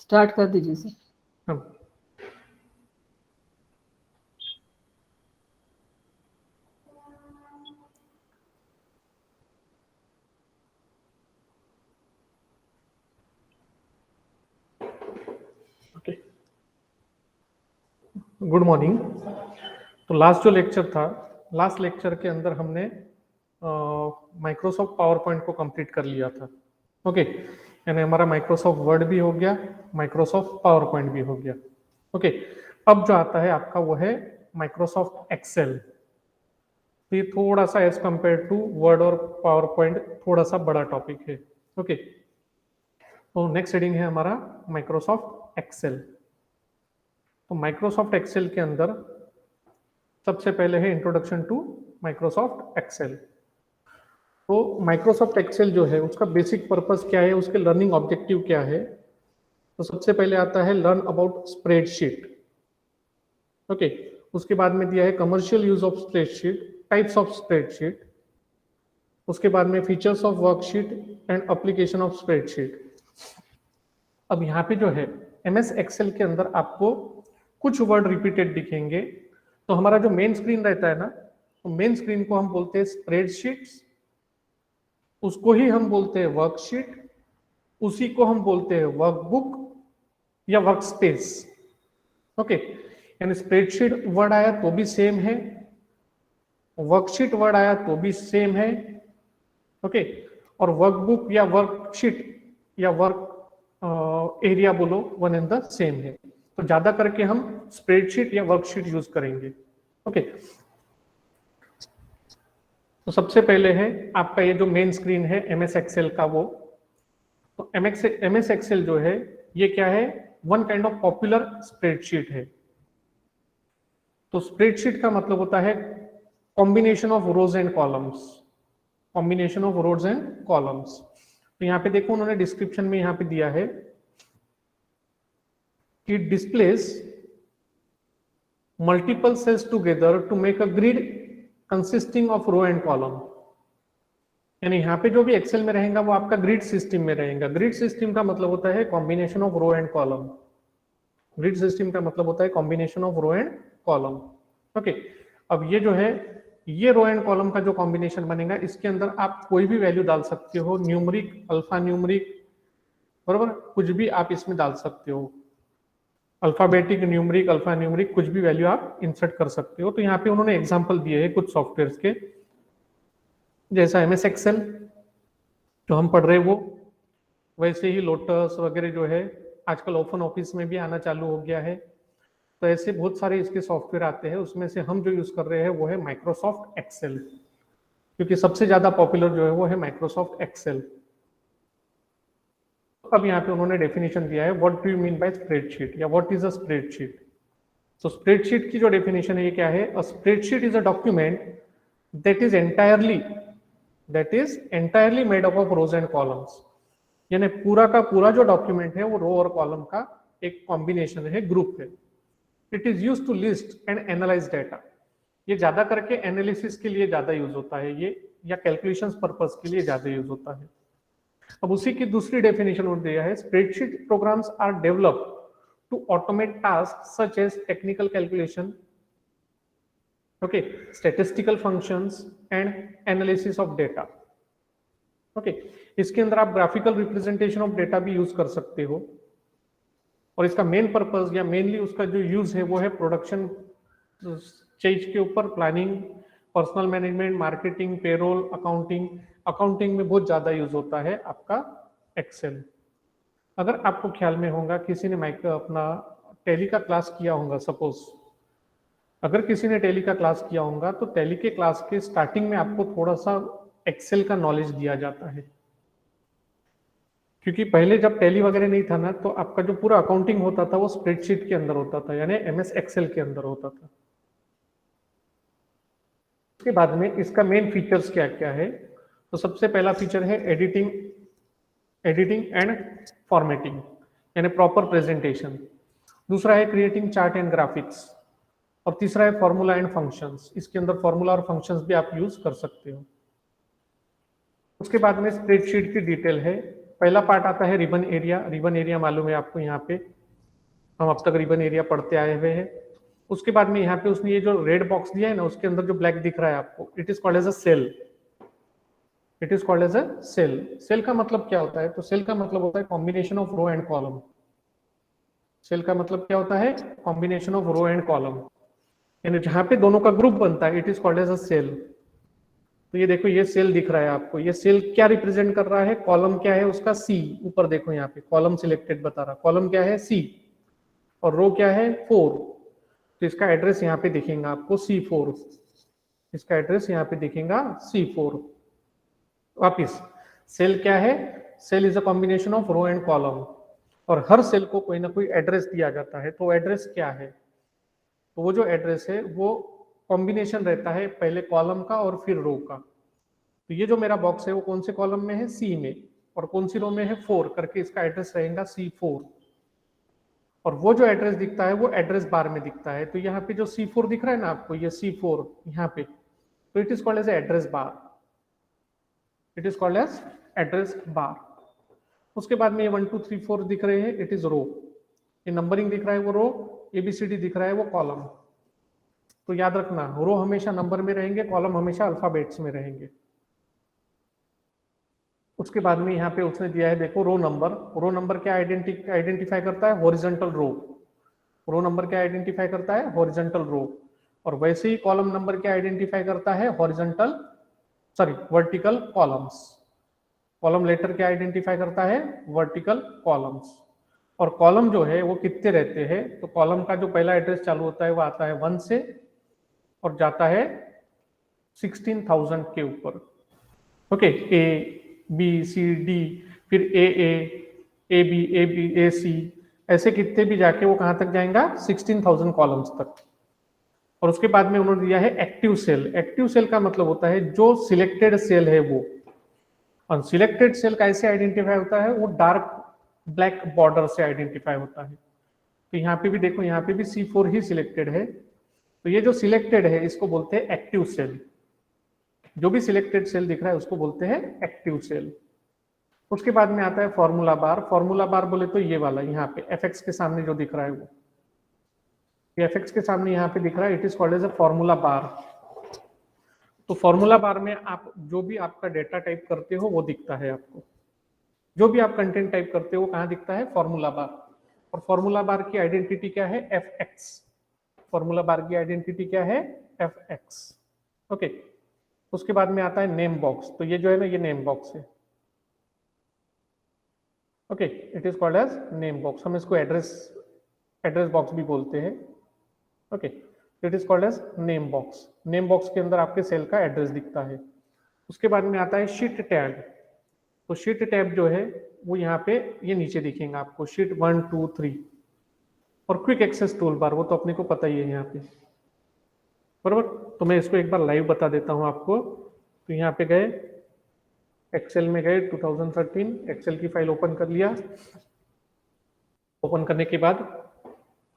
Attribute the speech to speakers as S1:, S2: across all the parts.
S1: Start कर दीजिए sir.
S2: हाँ, ओके, गुड मॉर्निंग। तो लास्ट जो लेक्चर था, लास्ट लेक्चर के अंदर हमने माइक्रोसॉफ्ट पावर पॉइंट को कंप्लीट कर लिया था। ओके, यानी हमारा माइक्रोसॉफ्ट वर्ड भी हो गया, माइक्रोसॉफ्ट पावर पॉइंट भी हो गया। ओके, अब जो आता है आपका वो है माइक्रोसॉफ्ट एक्सेल। तो ये थोड़ा सा एज कंपेयर टू वर्ड और पावर पॉइंट थोड़ा सा बड़ा टॉपिक है। ओके, तो नेक्स्ट हेडिंग है हमारा माइक्रोसॉफ्ट एक्सेल। तो माइक्रोसॉफ्ट एक्सेल के अंदर सबसे पहले है इंट्रोडक्शन टू माइक्रोसॉफ्ट एक्सेल। तो माइक्रोसॉफ्ट एक्सेल जो है उसका बेसिक पर्पस क्या है, उसके लर्निंग ऑब्जेक्टिव क्या है। तो सबसे पहले आता है लर्न अबाउट स्प्रेडशीट। ओके, उसके बाद में दिया है commercial use of spreadsheet, types of spreadsheet, उसके बाद में features of worksheet and application of spreadsheet. अब यहाँ पे जो है एमएस एक्सेल के अंदर आपको कुछ वर्ड रिपीटेड दिखेंगे। तो हमारा जो मेन स्क्रीन रहता है ना, तो मेन स्क्रीन को हम बोलते हैं स्प्रेडशीट्स, उसको ही हम बोलते हैं वर्कशीट, उसी को हम बोलते हैं वर्कबुक या वर्कस्पेस। ओके, यानी स्प्रेडशीट वर्ड आया तो भी सेम है, वर्कशीट वर्ड आया तो भी सेम है। ओके, और वर्कबुक या वर्कशीट या वर्क एरिया बोलो, वन एंड द सेम है। तो ज्यादा करके हम स्प्रेडशीट या वर्कशीट यूज करेंगे। ओके, तो सबसे पहले है आपका ये जो मेन स्क्रीन है एमएस एक्सेल का वो। तो एमएस एक्सेल जो है ये क्या है, one kind of popular spreadsheet है। तो स्प्रेडशीट का मतलब होता है combination of rose and columns, combination of rose and columns. तो यहाँ पे देखो उन्होंने डिस्क्रिप्शन में यहाँ पे दिया है कि displace multiple cells together to make a grid consisting of row and column. यानी यहाँ पे जो भी एक्सेल में रहेगा वो आपका ग्रिड सिस्टम में रहेगा। ग्रिड सिस्टम का मतलब होता है combination of row and column. Grid system का मतलब होता है combination of row and column. Okay, अब ये जो है ये रो एंड कॉलम का जो कॉम्बिनेशन बनेगा इसके अंदर आप कोई भी वैल्यू डाल सकते हो, न्यूमरिक, अल्फा न्यूमरिक, बराबर, कुछ भी आप इसमें डाल सकते हो, अल्फाबेटिक, न्यूमरिक, अल्फा न्यूमरिक, कुछ भी वैल्यू आप इंसर्ट कर सकते हो। तो यहाँ पे उन्होंने एग्जांपल दिए हैं कुछ सॉफ्टवेयर्स के, जैसा एमएस एक्सेल जो हम पढ़ रहे हैं वो, वैसे ही लोटस वगैरह जो है आजकल ओपन ऑफिस में भी आना चालू हो गया है। तो ऐसे बहुत सारे इसके सॉफ्टवेयर आते हैं, उसमें से हम जो यूज कर रहे हैं वो है माइक्रोसॉफ्ट एक्सेल, क्योंकि सबसे ज्यादा पॉपुलर जो है वो है माइक्रोसॉफ्ट एक्सेल। अब यहाँ पे उन्होंने डेफिनेशन दिया है what do you mean by spreadsheet या व्हाट इज अ स्प्रेडशीट। तो स्प्रेडशीट की जो डेफिनेशन है ये क्या है, a spreadsheet is a document that is entirely made up of rose and columns. यानी पूरा का पूरा जो डॉक्यूमेंट है वो रो और कॉलम का एक कॉम्बिनेशन है, ग्रुप है। It is use to list and analyse data. ये ज्यादा करके एनालिसिस के लिए ज्यादा यूज होता है ये, या कैलकुलेशंस पर्पस के लिए ज्यादा यूज होता है। अब उसी की दूसरी डेफिनेशन और दिया है, spreadsheet programs are developed to automate task such as technical calculation, okay, statistical functions and analysis of data. Okay, इसके अंदर आप ग्राफिकल रिप्रेजेंटेशन ऑफ डेटा भी यूज कर सकते हो, और इसका मेन पर्पस या मेनली उसका जो यूज है वो है प्रोडक्शन चीज के ऊपर, planning, personal management, marketing, payroll, accounting. Accounting में बहुत ज्यादा यूज होता है आपका एक्सेल। अगर आपको ख्याल में होगा, किसी ने अपना टैली का क्लास किया होगा, सपोज अगर किसी ने टैली का क्लास किया होगा तो टैली के क्लास के स्टार्टिंग में आपको थोड़ा सा एक्सेल का नॉलेज दिया जाता है, क्योंकि पहले जब टैली वगैरह नहीं था ना, तो आपका जो पूरा अकाउंटिंग होता था वो स्प्रेडशीट के अंदर होता था, यानी एमएस एक्सेल के अंदर होता था। उसके बाद में इसका मेन फीचर्स क्या क्या है, तो सबसे पहला फीचर है एडिटिंग एंड फॉर्मेटिंग, यानी प्रॉपर प्रेजेंटेशन। दूसरा है क्रिएटिंग चार्ट एंड ग्राफिक्स, और तीसरा है फॉर्मूला एंड फंक्शंस। इसके अंदर फॉर्मूला और फंक्शंस भी आप यूज कर सकते हो। उसके बाद में स्प्रेडशीट की डिटेल है, पहला पार्ट आता है रिबन एरिया। रिबन एरिया मालूम है आपको, यहाँ पे हम अब तक रिबन एरिया पढ़ते आए हुए हैं। उसके बाद में यहाँ पे उसने ये जो रेड बॉक्स दिया है ना, उसके अंदर जो ब्लैक दिख रहा है आपको, it is called as a cell. It is called as a cell. Cell का मतलब क्या होता है? तो सेल का मतलब होता है combination of row and column. Cell का मतलब क्या होता है? Combination of row and column, यानी जहां पे दोनों का ग्रुप बनता है, it is called as a cell. तो ये देखो, ये सेल दिख रहा है आपको। ये सेल क्या रिप्रेजेंट कर रहा है? कॉलम क्या है उसका? सी। ऊपर देखो यहाँ पे कॉलम सिलेक्टेड बता रहा, कॉलम क्या है? सी। और रो क्या है? 4। तो इसका एड्रेस यहाँ पे दिखेगा आपको C4। इसका एड्रेस यहाँ पे दिखेगा C4। वापिस, सेल क्या है? Cell is a combination of row and column, और हर सेल को कोई ना कोई एड्रेस दिया जाता है। तो एड्रेस क्या है? तो वो जो एड्रेस है वो कॉम्बिनेशन रहता है, पहले कॉलम का और फिर रो का। तो ये जो मेरा बॉक्स है वो कौन से कॉलम में है? सी में। और कौन सी रो में है? 4 करके इसका एड्रेस रहेगा C4। और वो जो एड्रेस दिखता है वो एड्रेस बार में दिखता है। तो यहाँ पे जो C4 दिख रहा है ना आपको, ये C4 यहाँ पे, तो it is called as address bar. It is called as address bar. उसके बाद में ये 1 2 3 4 दिख रहे हैं, इट इज रो। ये नंबरिंग दिख रहा है वो रो, ABCD दिख रहा है वो कॉलम। तो याद रखना, रो हमेशा नंबर में रहेंगे, कॉलम हमेशा अल्फाबेट्स में रहेंगे। उसके बाद में यहाँ पे उसने दिया है, देखो, रो नंबर। रो नंबर क्या आइडेंटिफाई करता है? Horizontal row. रो नंबर क्या आइडेंटिफाई करता है? Horizontal row. और वैसे ही कॉलम नंबर क्या आइडेंटिफाई करता है? Horizontal, sorry, vertical columns. Column letter क्या आइडेंटिफाई करता है? Vertical columns. और कॉलम जो है वो कितने रहते हैं? तो कॉलम का जो पहला एड्रेस चालू होता है वो आता है 1 से और जाता है 16,000 के ऊपर। Okay, A B C D, फिर A B A C, ऐसे कितने भी जाके वो कहां तक जाएगा? 16,000 कॉलम्स तक। और उसके बाद में उन्होंने दिया है एक्टिव सेल। एक्टिव सेल का मतलब होता है जो सिलेक्टेड सेल है वो। और सिलेक्टेड सेल कैसे आइडेंटिफाई होता है? वो डार्क ब्लैक बॉर्डर से आइडेंटिफाई होता है। तो यहाँ पे भी देखो, यहाँ पे भी C4 ही सिलेक्टेड है। तो ये जो सिलेक्टेड है इसको बोलते हैं एक्टिव सेल। जो भी सिलेक्टेड सेल दिख रहा है उसको बोलते हैं एक्टिव सेल। उसके बाद में आता है फॉर्मूला बार। फॉर्मूला बार बोले तो ये वाला यहाँ पे FX के सामने जो दिख रहा है वो, ये FX के सामने यहाँ पे दिख रहा है, it is called as a formula bar. तो फॉर्मूला बार में आप जो भी आपका डेटा टाइप करते हो वो दिखता है आपको। जो भी आप कंटेंट टाइप करते हो वो कहाँ दिखता है? Formula bar. और फॉर्मूला बार की आइडेंटिटी क्या है? FX। फॉर्मूला बार की आइडेंटिटी क्या है? FX। ओके। उसके बाद में आता है नेम बॉक्स। तो ये जो है ना, ये नेम बॉक्स है। Okay, it is called as name box. हम इसको एड्रेस बॉक्स भी बोलते हैं। Okay, it is called as name box. Name box के अंदर आपके सेल का एड्रेस दिखता है। उसके बाद में आता है शीट टैब। तो शीट टैब जो है वो यहाँ पे ये नीचे दिखेगा आपको, शीट 1 2 3। और क्विक एक्सेस टूल बार, वो तो अपने को पता ही है यहाँ पे, बराबर। तो मैं इसको एक बार लाइव बता देता हूँ आपको। तो यहाँ पे गए, एक्सेल में गए, 2013 एक्सेल की फाइल ओपन कर लिया। ओपन करने के बाद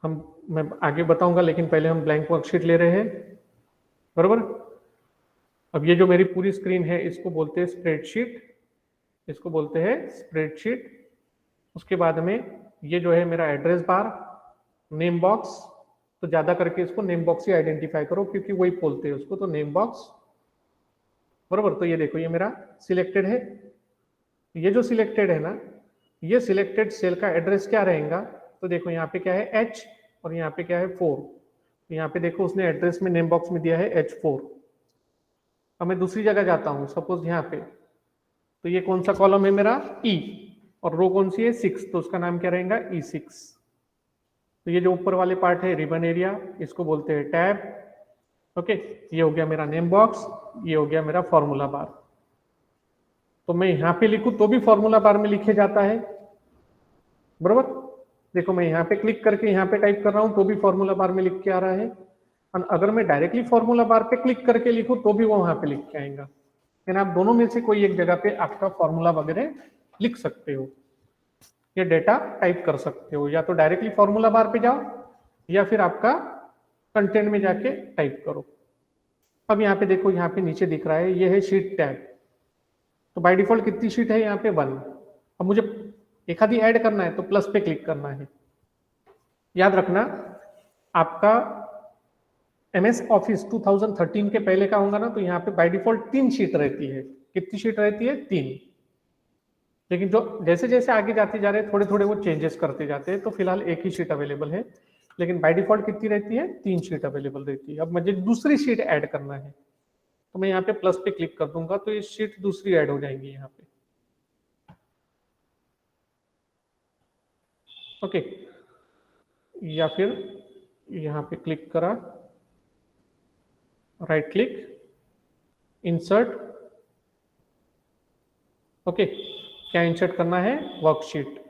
S2: मैं आगे बताऊंगा, लेकिन पहले हम ब्लैंक वर्कशीट ले रहे हैं, बराबर। अब ये जो मेरी पूरी स्क्रीन है इसको बोलते हैं स्प्रेडशीट। इसको बोलते हैं स्प्रेडशीट। उसके बाद में ये जो है मेरा एड्रेस बार, नेम बॉक्स। तो ज्यादा करके इसको नेम बॉक्स ही आइडेंटिफाई करो क्योंकि वही बोलते हैं उसको, तो नेम बॉक्स, बराबर। तो ये देखो, ये मेरा सिलेक्टेड है। ये जो सिलेक्टेड है ना, ये सिलेक्टेड सेल का एड्रेस क्या रहेगा? तो देखो यहाँ पे क्या है? H, और यहाँ पे क्या है? 4। तो यहाँ पे देखो उसने एड्रेस में नेम बॉक्स में दिया है H4। अब मैं दूसरी जगह जाता हूँ, सपोज यहाँ पे, तो ये कौन सा कॉलम है मेरा? E, और रो कौन सी है? 6। तो उसका नाम क्या रहेगा? E6। तो ये जो ऊपर वाले पार्ट है रिबन एरिया, इसको बोलते हैं टैब। ओके, ये हो गया मेरा नेम बॉक्स, ये हो गया मेरा फॉर्मूला बार। तो मैं यहाँ पे लिखूं तो भी फॉर्मूला बार में लिखे जाता है, बराबर। देखो मैं यहाँ पे क्लिक करके यहाँ पे टाइप कर रहा हूँ तो भी फॉर्मूला बार में लिख के आ रहा है। और अगर मैं डायरेक्टली फॉर्मूला बार पे क्लिक करके लिखूं तो भी वो वहां पे लिख के आएगा। लेकिन आप दोनों में से कोई एक जगह पे आपका फॉर्मूला वगैरह लिख सकते हो, या डेटा टाइप कर सकते हो, या तो डायरेक्टली फॉर्मूला बार पे जाओ या फिर आपका कंटेंट में जाके टाइप करो। अब यहाँ पे देखो, यहाँ पे नीचे दिख रहा है, ये है शीट टैब। तो बाय डिफॉल्ट कितनी शीट है यहाँ पे? 1। अब मुझे एक आधी ऐड करना है तो प्लस पे क्लिक करना है। याद रखना आपका MS ऑफिस 2013 के पहले का होगा ना, तो यहाँ पे बाय डिफॉल्ट 3 शीट रहती है। कितनी शीट रहती है? 3। लेकिन जो जैसे जैसे आगे जाते जा रहे हैं थोड़े थोड़े वो चेंजेस करते जाते हैं, तो फिलहाल एक ही शीट अवेलेबल है, लेकिन बाय डिफॉल्ट कितनी रहती है? 3 शीट अवेलेबल रहती है। अब मुझे दूसरी शीट ऐड करना है, तो मैं यहाँ पे प्लस पे क्लिक कर दूंगा, तो ये शीट दूसरी ऐड हो जाएंगी यहाँ पे। ओके, या फिर यहाँ पे क्लिक करा, राइट क्लिक, इंसर्ट। ओके, क्या इंसर्ट करना है? वर्कशीट।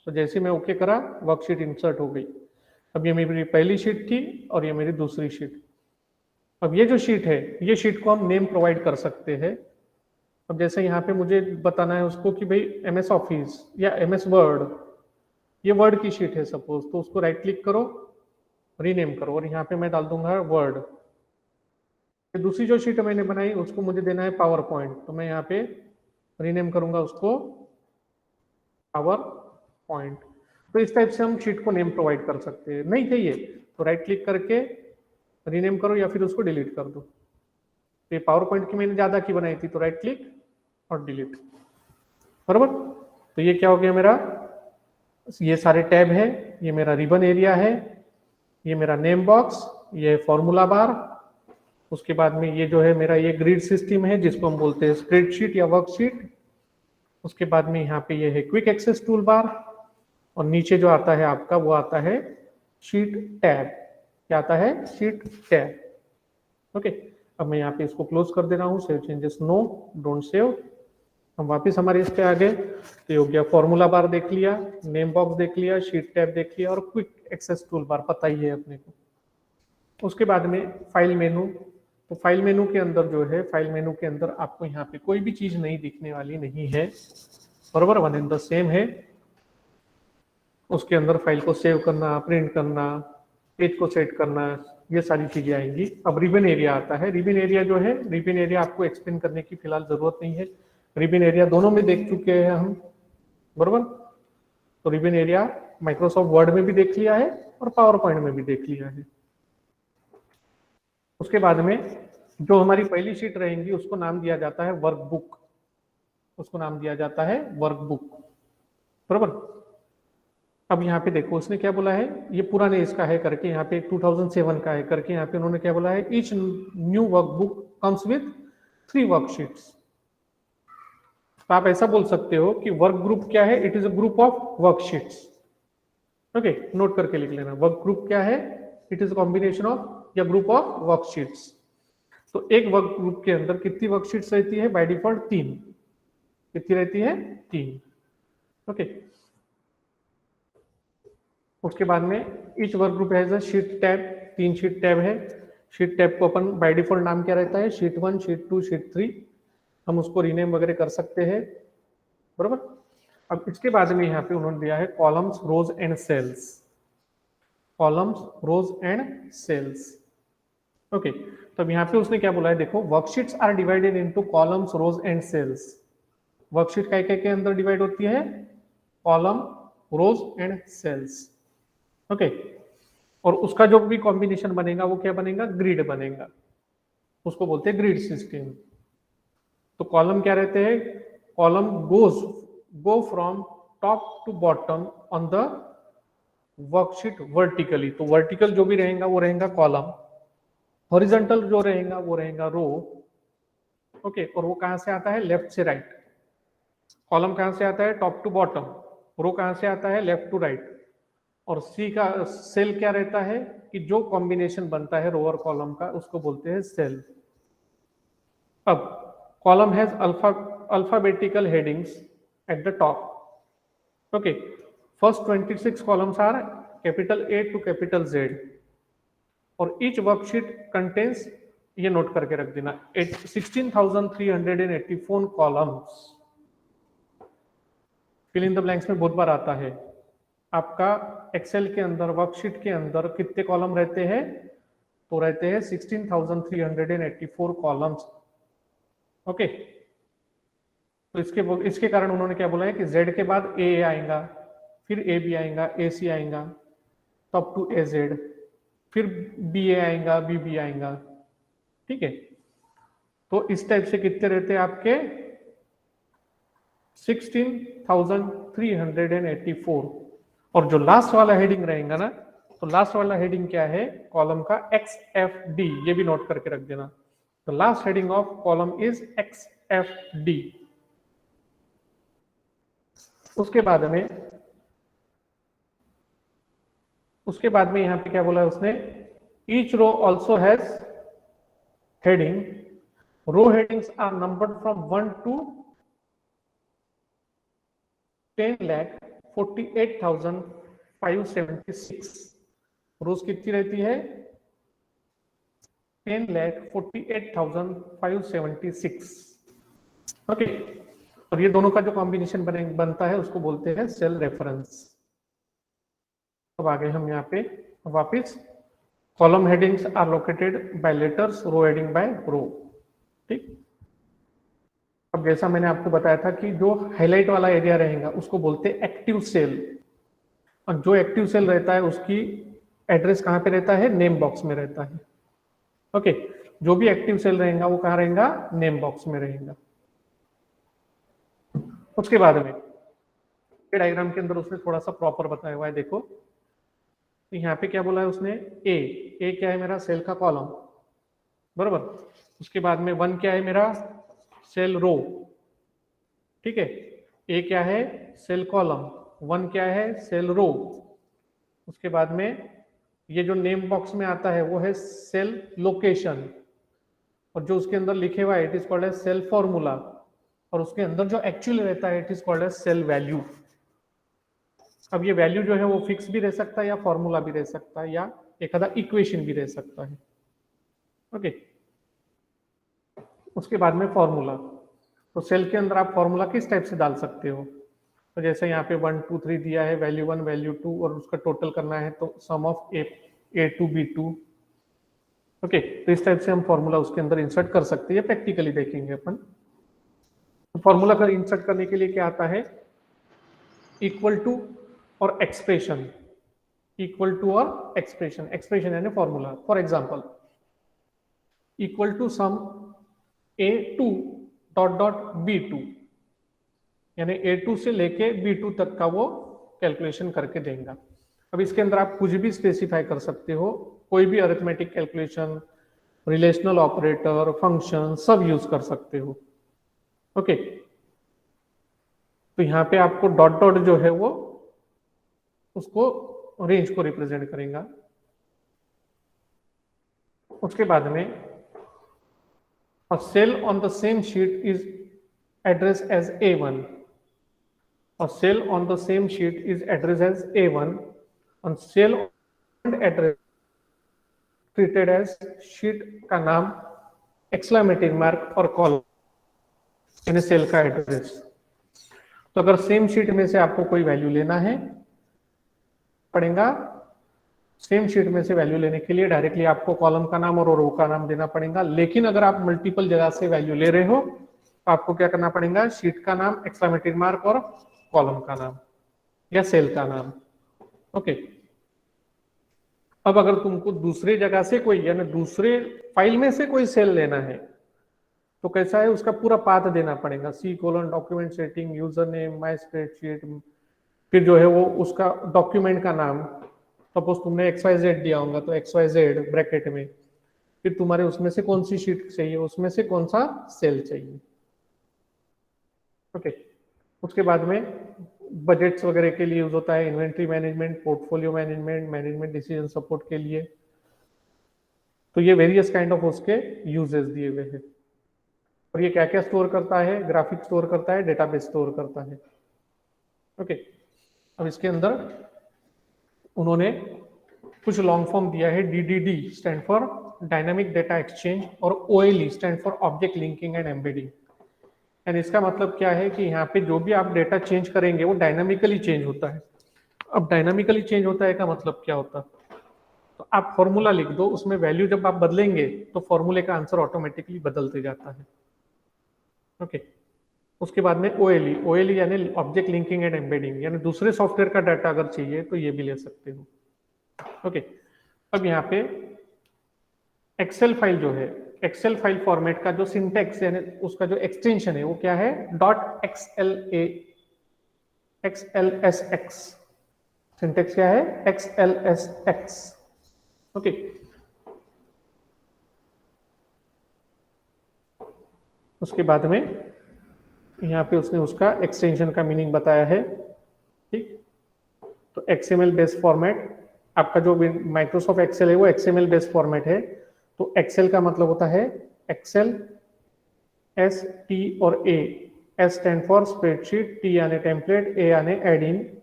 S2: तो जैसे मैं ओके करा, वर्कशीट इंसर्ट हो गई। अब ये मेरी पहली शीट थी और ये मेरी दूसरी शीट। अब ये जो शीट है, ये शीट को हम नेम प्रोवाइड कर सकते हैं। अब जैसे यहाँ पे मुझे बताना है उसको कि भाई MS ऑफिस या MS वर्ड, ये वर्ड की शीट है सपोज, तो उसको राइट क्लिक करो, रीनेम करो, और यहाँ पे मैं डाल दूंगा वर्ड। दूसरी जो शीट मैंने बनाई उसको मुझे देना है पावर पॉइंट, तो मैं यहाँ पे रीनेम करूंगा उसको पावर पॉइंट। तो इस टाइप से हम शीट को नेम प्रोवाइड कर सकते हैं। नहीं चाहिए तो राइट क्लिक करके रीनेम करो या फिर उसको डिलीट कर दो। तो ये पावर पॉइंट की मैंने ज्यादा की बनाई थी, तो राइट क्लिक और डिलीट, बराबर। तो ये क्या हो गया मेरा? ये सारे टैब है, ये मेरा रिबन एरिया है, ये मेरा नेम बॉक्स, ये फॉर्मूला बार, उसके बाद में ये जो है मेरा ये ग्रिड सिस्टम है जिसको हम बोलते हैं स्प्रेडशीट या वर्कशीट। उसके बाद में यहाँ पे ये है क्विक एक्सेस टूल बार, और नीचे जो आता है आपका वो आता है शीट टैब। क्या आता है? Sheet tab. ओके, अब मैं यहाँ पे इसको क्लोज कर दे रहा हूँ। Save changes no, don't save. हम वापस हमारे इस पे आ गए, तो ये हो गया फॉर्मूला बार देख लिया, नेम बॉक्स देख लिया, शीट टैब देख लिया, और क्विक एक्सेस टूल बार पता ही है अपने को। उसके बाद में फाइल मेनू। तो फाइल मेनू के अंदर जो है, फाइल मेनू के अंदर आपको यहाँ पे कोई भी चीज नहीं दिखने वाली नहीं है, बराबर, वन एंड द सेम है। उसके अंदर फाइल को सेव करना, प्रिंट करना, पेज को सेट करना, ये सारी चीजें आएंगी। अब रिबन एरिया आता है। रिबन एरिया जो है, रिबन एरिया आपको एक्सप्लेन करने की फिलहाल जरूरत नहीं है, रिबन एरिया दोनों में देख चुके हैं हम, बराबर। तो रिबन एरिया माइक्रोसॉफ्ट वर्ड में भी देख लिया है और पावर पॉइंट में भी देख लिया है। उसके बाद में जो हमारी पहली शीट रहेंगी उसको नाम दिया जाता है वर्कबुक, उसको नाम दिया जाता है वर्कबुक, बराबर। अब यहाँ पे देखो उसने क्या बोला है, ये पुराने इसका है करके, यहाँ पे 2007 का है करके, यहाँ पे उन्होंने क्या बोला है, each new workbook comes with 3 worksheets. तो आप ऐसा बोल सकते हो कि वर्क ग्रुप क्या है? It is a group of worksheets. Okay, note करके लिख लेना, वर्क ग्रुप क्या है? इट इज कॉम्बिनेशन ऑफ या ग्रुप ऑफ वर्कशीट्स। तो एक वर्क ग्रुप के अंदर कितनी वर्कशीट्स रहती है? By default 3। कितनी रहती है? 3। ओके, उसके बाद में each work group has a sheet tab, 3 sheet tab है। शीट टैब को अपन बाय डिफॉल्ट नाम क्या रहता है? Sheet 1, sheet 2, sheet 3। हम उसको रीनेम वगैरह कर सकते हैं, बराबर। अब इसके बाद में यहाँ पे उन्होंने दिया है columns, rows and cells. Columns, rows and cells. Okay, तो अब यहाँ पे उसने क्या बोला है, देखो, worksheets are divided into columns, rows and cells. Worksheet काय काय के अंदर डिवाइड होती है? Column, rows and cells. Okay, और उसका जो भी कॉम्बिनेशन बनेगा वो क्या बनेगा? ग्रिड बनेगा, उसको बोलते हैं ग्रिड सिस्टम। तो कॉलम क्या रहते हैं? Column go from top to bottom on the worksheet vertically. तो वर्टिकल जो भी रहेगा वो रहेगा कॉलम, हॉरिजॉन्टल जो रहेगा वो रहेगा रो। ओके, और वो कहां से आता है? लेफ्ट से राइट। कॉलम कहां से आता है? Top to bottom. रो कहां से आता है? Left to right. और सी का सेल क्या रहता है कि जो कॉम्बिनेशन बनता है रो और कॉलम का उसको बोलते हैं सेल। अब column has alphabetical headings at the top. Okay, first 26 columns are capital A to capital Z, और ईच वर्कशीट कंटेन्स, ये नोट करके रख देना, 16,384 columns. Fill in the blanks में बहुत बार आता है। आपका एक्सेल के अंदर, वर्कशीट के अंदर कितने कॉलम रहते हैं? तो रहते हैं 16,384 कॉलम्स। ओके, तो इसके कारण उन्होंने क्या बोला है कि Z के बाद ए आएगा, फिर ए बी आएगा, ए सी आएगा, टॉप टू ए जेड, फिर बी ए आएगा, बी बी आएगा। ठीक है, तो इस टाइप से कितने रहते हैं आपके 16,384। और जो लास्ट वाला हेडिंग रहेगा ना, तो लास्ट वाला हेडिंग क्या है कॉलम का, एक्स एफ डी, ये भी नोट करके रख देना। The last heading of column is X F D. उसके बाद में यहां पे क्या बोला है उसने, each row also has heading, row headings are numbered from 1 to 10,48,576। रोज कितनी रहती है 10,48,576। ओके, और ये दोनों का जो कॉम्बिनेशन बनता है उसको बोलते हैं सेल रेफरेंस। अब आगे हम यहाँ पे वापस, column headings are located by letters, row heading by row. ठीक, अब जैसा मैंने आपको बताया था कि जो हाईलाइट वाला एरिया रहेगा उसको बोलते हैं एक्टिव सेल, और जो एक्टिव सेल रहता है उसकी एड्रेस कहाँ पे रहता है, नेम बॉक्स में रहता है। ओके, जो भी एक्टिव सेल रहेगा वो कहाँ रहेगा, नेम बॉक्स में रहेगा। उसके बाद में डायग्राम के अंदर उसने थोड़ा सा प्रॉपर बताया हुआ है, देखो तो यहाँ पे क्या बोला है उसने, ए क्या है मेरा सेल का कॉलम, बरोबर। उसके बाद में 1 क्या है मेरा सेल रो, ठीक है, ए क्या है सेल कॉलम, 1 क्या है सेल रो। उसके बाद में ये जो नेम बॉक्स में आता है वो है सेल लोकेशन, और जो उसके अंदर लिखे हुआ है it is called as cell formula, और उसके अंदर जो एक्चुअली रहता है it is called as cell value. अब ये वैल्यू जो है वो फिक्स भी रह सकता है या फॉर्मूला भी रह सकता है या एक आधा इक्वेशन भी रह सकता है। ओके, उसके बाद में फॉर्मूला, तो सेल के अंदर आप फॉर्मूला किस टाइप से डाल सकते हो, तो जैसे यहाँ पे 1 2 3 दिया है, वैल्यू 1 वैल्यू 2 और उसका टोटल करना है, तो sum of A two B two. Okay, तो इस टाइप से हम फॉर्मूला उसके अंदर इंसर्ट कर सकते हैं, प्रैक्टिकली देखेंगे अपन। तो फॉर्मूला का इंसर्ट करने के लिए क्या आता है, इक्वल टू और एक्सप्रेशन, इक्वल टू और एक्सप्रेशन, एक्सप्रेशन यानी formula. For example equal to sum A2 dot dot B2, यानी A2 से लेके B2 तक का वो कैलकुलेशन करके देगा। अब इसके अंदर आप कुछ भी स्पेसिफाई कर सकते हो, कोई भी arithmetic calculation, relational operator, function सब यूज कर सकते हो। ओके, तो यहाँ पे आपको डॉट डॉट जो है वो उसको रेंज को रिप्रेजेंट करेगा। उसके बाद में a cell on the same sheet is addressed as A1, a cell on the same sheet is addressed as A1, and cell and address treated as sheet का नाम एक्सक्लेमेटिव मार्क और column यानी cell का address. तो अगर same sheet में से आपको कोई वैल्यू लेना है पड़ेगा, सेम शीट में से वैल्यू लेने के लिए डायरेक्टली आपको कॉलम का नाम और रो का नाम देना पड़ेगा। लेकिन अगर आप मल्टीपल जगह से वैल्यू ले रहे हो तो आपको क्या करना पड़ेगा, शीट का नाम, एक्सक्लेमेटिव मार्क और कॉलम का नाम या सेल का नाम। ओके, अब अगर तुमको दूसरी जगह से कोई यानी दूसरे फाइल में से कोई सेल लेना है तो कैसा है, उसका पूरा पाथ देना पड़ेगा, C: document setting, user name, my spreadsheet, फिर जो है वो उसका डॉक्यूमेंट का नाम, सपोज तुमने XYZ दिया होगा तो XYZ ब्रैकेट में, फिर तुम्हारे उसमें से कौन सी शीट चाहिए, उसमें से कौन सा सेल चाहिए। ओके, उसके बाद में बजट्स वगैरह के लिए यूज होता है, inventory management, portfolio management, management decision support के लिए। तो ये वेरियस काइंड ऑफ उसके यूजेस दिए हुए हैं। और ये क्या क्या स्टोर करता है, ग्राफिक स्टोर करता है, डेटाबेस स्टोर करता है। ओके, अब इसके अंदर उन्होंने कुछ लॉन्ग फॉर्म दिया है, DDD stand for dynamic data exchange, और OLE stand for object linking and embedding. And इसका मतलब क्या है कि यहाँ पे जो भी आप डेटा चेंज करेंगे वो डायनामिकली चेंज होता है। अब डायनामिकली चेंज होता है का मतलब क्या होता है, तो आप फॉर्मूला लिख दो, उसमें वैल्यू जब आप बदलेंगे तो फॉर्मूले का आंसर ऑटोमेटिकली बदलते जाता है। ओके, उसके बाद में ओएलई, ओएलई यानी ऑब्जेक्ट लिंकिंग एंड एम्बेडिंग, यानी दूसरे सॉफ्टवेयर का डाटा अगर चाहिए तो ये भी ले सकते हो। ओके, अब यहाँ पे एक्सेल फाइल जो है, एक्सेल फाइल फॉर्मेट का जो सिंटेक्स यानी उसका जो एक्सटेंशन है वो क्या है, .xlsx। सिंटेक्स क्या है, xlsx। ओके, उसके बाद में यहाँ पे उसने उसका एक्सटेंशन का मीनिंग बताया है। ठीक, तो एक्सएमएल बेस्ड फॉर्मेट, आपका जो माइक्रोसॉफ्ट एक्सेल है वो एक्सएमएल बेस्ड फॉर्मेट है। तो एक्सेल का मतलब होता है एक्सेल, एस टी और A, S stand for spreadsheet, T यानी टेम्पलेट, ए यानी एड इन,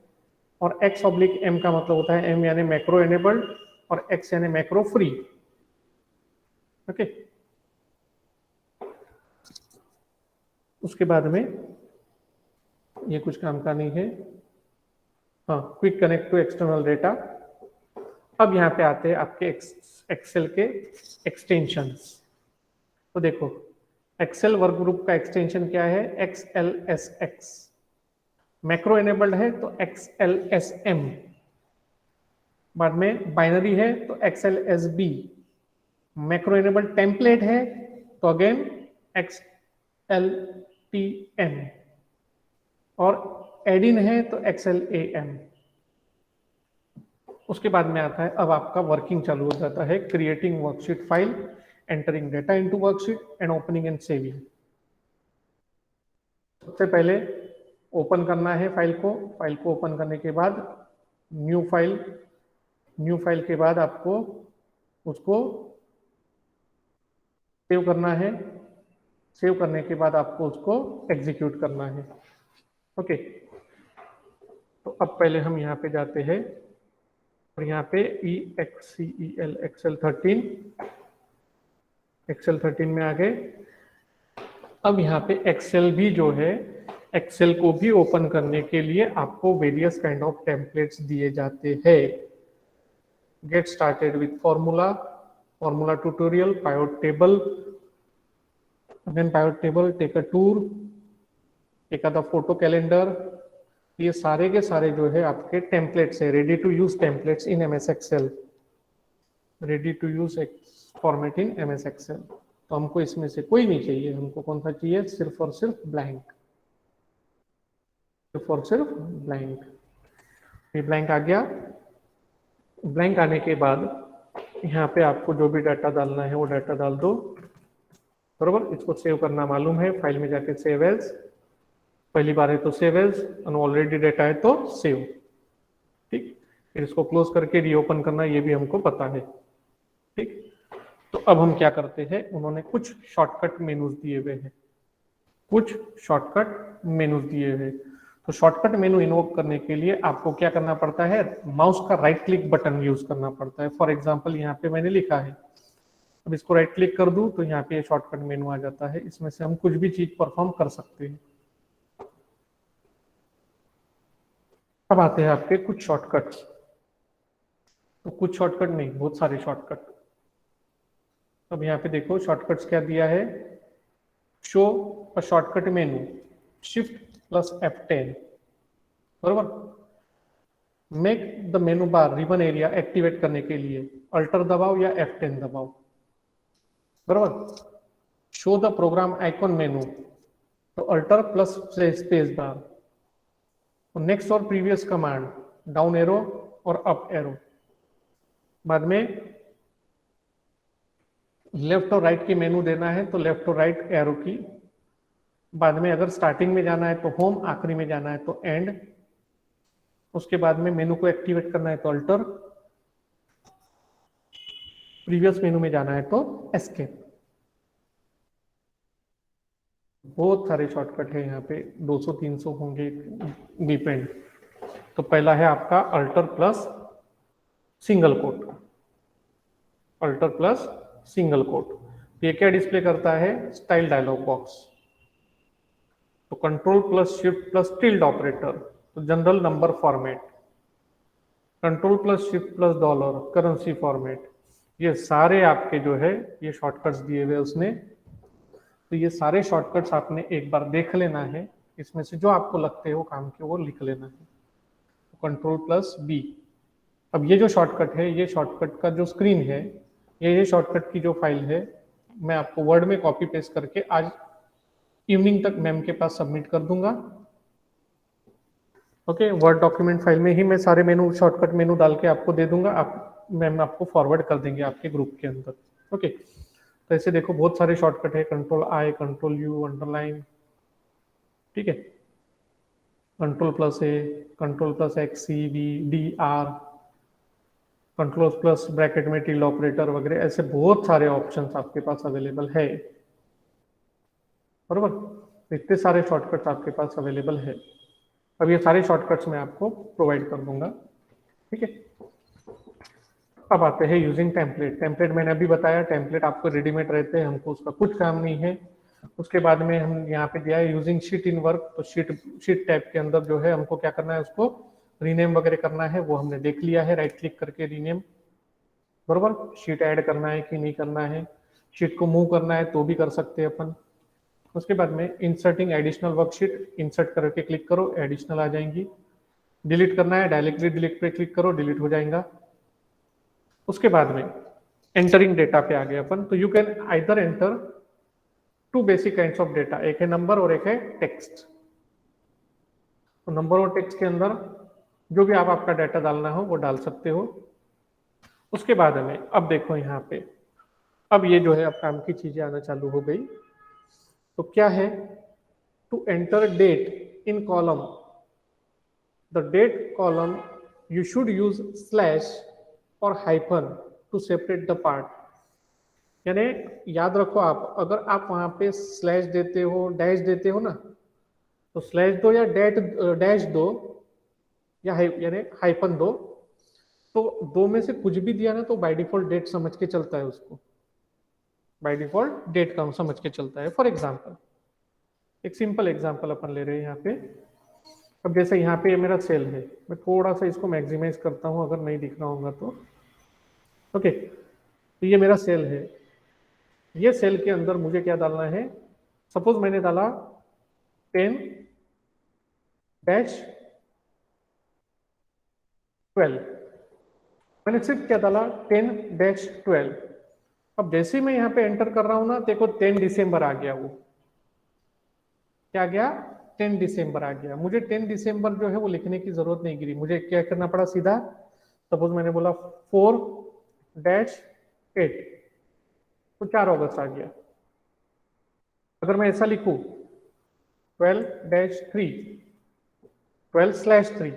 S2: और एक्स ऑब्लिक एम का मतलब होता है एम यानी मैक्रो एनेबल्ड, और एक्स यानी मैक्रो फ्री। ओके, उसके बाद में ये कुछ काम का नहीं है। हाँ, quick connect to external data. अब यहाँ पे आते हैं आपके एक्सेल के एक्सटेंशंस। तो देखो, एक्सेल वर्क ग्रुप का एक्सटेंशन क्या है, XLSX। मैक्रो एनेबल्ड है तो XLSM, बाद में बाइनरी है तो XLSB, मैक्रो एनेबल्ड टेम्पलेट है तो अगेन XLTM, और एडिन है तो XLAM। उसके बाद में आता है अब आपका वर्किंग चालू हो जाता है, creating worksheet file, entering data into worksheet and opening and saving. सबसे पहले ओपन करना है फाइल को, फाइल को ओपन करने के बाद न्यू फाइल, न्यू फाइल के बाद आपको उसको सेव करना है, सेव करने के बाद आपको उसको एग्जीक्यूट करना है। ओके, तो अब पहले हम यहाँ पे जाते हैं और यहाँ पे EXCEL एक्सेल 13, एक्सेल 13 में आ गए। अब यहाँ पे एक्सेल भी जो है, एक्सेल को भी ओपन करने के लिए आपको वेरियस काइंड ऑफ टेम्पलेट्स दिए जाते हैं। Get started with formula, formula tutorial, pivot table, then pivot table, take a tour, एक आधा फोटो कैलेंडर। ये सारे के सारे जो है आपके टेम्पलेट्स है, ready to use templates in MS Excel, ready to use format in MS Excel. तो हमको इसमें से कोई नहीं चाहिए, हमको कौन सा चाहिए, सिर्फ और सिर्फ ब्लैंक, सिर्फ और सिर्फ ब्लैंक। ये ब्लैंक आ गया। ब्लैंक आने के बाद यहाँ पे आपको जो भी डाटा डालना है वो डाटा डाल दो, बरोबर। इसको सेव करना मालूम है, फाइल में जाके सेव एज, पहली बार है तो सेव एज, ऑलरेडी डाटा है तो सेव। ठीक, फिर इसको क्लोज करके रीओपन करना, ये भी हमको पता है। ठीक, तो अब हम क्या करते हैं, उन्होंने कुछ शॉर्टकट मेनूज दिए हुए हैं, कुछ शॉर्टकट मेनूज दिए हुए। तो शॉर्टकट मेनू इन्वोक करने के लिए आपको क्या करना पड़ता है, माउस का राइट क्लिक बटन यूज करना पड़ता है। फॉर एग्जांपल यहाँ पे मैंने लिखा है, अब इसको राइट क्लिक कर दूं तो यहाँ पे शॉर्टकट मेनू आ जाता है, इसमें से हम कुछ भी चीज परफॉर्म कर सकते हैं। अब आते हैं आपके कुछ शॉर्टकट्स। तो कुछ शॉर्टकट नहीं, बहुत सारे शॉर्टकट। अब यहाँ पे देखो शॉर्टकट्स क्या दिया है, show a shortcut menu, shift plus F10, बरोबर। Make the menu bar ribbon area activate करने के लिए अल्टर दबाओ या F10 दबाओ, बरोबर। Show the program icon menu, तो alt plus space bar. Next और प्रीवियस कमांड, डाउन एरो और अप एरो। बाद में लेफ्ट और राइट की मेनू देना है तो लेफ्ट और राइट एरो की। बाद में अगर स्टार्टिंग में जाना है तो होम, आखिरी में जाना है तो एंड। उसके बाद में मेनू को एक्टिवेट करना है तो अल्टर, प्रीवियस मेनू में जाना है तो एस्केप। बहुत सारे शॉर्टकट है यहाँ पे, 200-300 होंगे, डिपेंड। तो पहला है आपका alt plus single quote, alt plus single quote. ये क्या डिस्प्ले करता है, स्टाइल डायलॉग बॉक्स। तो control plus shift plus tilde operator, तो general number format. Control plus shift plus dollar, currency format. ये सारे आपके जो है ये शॉर्टकट्स दिए हुए उसने। तो ये सारे शॉर्टकट्स आपने एक बार देख लेना है, इसमें से जो आपको लगते हो काम के वो लिख लेना है। Ctrl+B। अब ये जो शॉर्टकट है, ये शॉर्टकट का जो स्क्रीन है, ये शॉर्टकट की जो फाइल है, मैं आपको वर्ड में कॉपी पेस्ट करके आज इवनिंग तक मैम के पास सबमिट कर दूंगा। ओके, वर्ड डॉक्यूमेंट फाइल में ही मैं सारे मेनू, शॉर्टकट मेनू डाल के आपको दे दूंगा, आप मैम आपको फॉरवर्ड कर देंगे आपके ग्रुप के अंदर। ओके, तो ऐसे देखो बहुत सारे शॉर्टकट है, Ctrl+I, Ctrl+U, अंडरलाइन, ठीक है, Ctrl+A, Ctrl+X, C, V, D, R, Ctrl+ bracket में टिल ऑपरेटर वगैरह, ऐसे बहुत सारे ऑप्शंस आपके पास अवेलेबल है, बरोबर। इतने सारे शॉर्टकट्स आपके पास अवेलेबल है। अब ये सारे शॉर्टकट्स मैं आपको प्रोवाइड कर दूंगा, ठीक है। अब आते हैं यूजिंग टेम्पलेट। टेम्पलेट मैंने अभी बताया, टेम्पलेट आपको रेडीमेड रहते हैं, हमको उसका कुछ काम नहीं है। उसके बाद में हम यहाँ पे दिया है यूजिंग शीट इन वर्क, तो शीट टैब के अंदर जो है हमको क्या करना है, उसको रीनेम वगैरह करना है, वो हमने देख लिया है, राइट क्लिक करके रीनेम, बरोबर। शीट ऐड करना है कि नहीं करना है, शीट को मूव करना है तो भी कर सकते हैं अपन। उसके बाद में इंसर्टिंग एडिशनल वर्कशीट, इंसर्ट करके क्लिक करो, एडिशनल आ जाएंगी। डिलीट करना है, डायरेक्टली डिलीट पे क्लिक करो, डिलीट हो जाएगा। उसके बाद में एंटरिंग डेटा पे आ गए अपन, तो you can either enter two basic kinds of data, एक है नंबर और एक है टेक्स्ट। तो नंबर और टेक्स्ट के अंदर जो भी आप आपका डाटा डालना हो वो डाल सकते हो। उसके बाद में अब देखो यहाँ पे, अब ये जो है अब काम की चीजें आना चालू हो गई। तो क्या है, to enter date in column, the date column you should use slash और hyphen to separate the part. यानी याद रखो, आप अगर आप वहां पे स्लैश देते हो, डैश देते हो ना, तो स्लैश दो या डैश दो या यानी हाइफन दो, तो दो में से कुछ भी दिया ना तो बाय डिफॉल्ट डेट समझ के चलता है, उसको बाय डिफॉल्ट डेट का समझ के चलता है। फॉर एग्जाम्पल, एक सिंपल एग्जाम्पल अपन ले रहे हैं यहाँ पे। अब जैसे यहाँ पे ये मेरा सेल है, मैं थोड़ा सा इसको मैक्सिमाइज करता हूँ अगर नहीं दिख रहा होगा तो। ओके, तो ये मेरा सेल है, ये सेल के अंदर मुझे क्या डालना है, सपोज मैंने डाला 10-12, मैंने सिर्फ क्या डाला 10-12। अब जैसे ही मैं यहाँ पे एंटर कर रहा हूँ ना, देखो 10 दिसंबर आ गया, वो क्या गया, 10 दिसंबर आ गया। मुझे 10 दिसंबर जो है वो लिखने की जरूरत नहीं गिरी, मुझे क्या करना पड़ा, सीधा सपोज मैंने बोला 4-8, तो 4 अगस्त आ गया। अगर मैं ऐसा लिखूं 12-3, 12/3,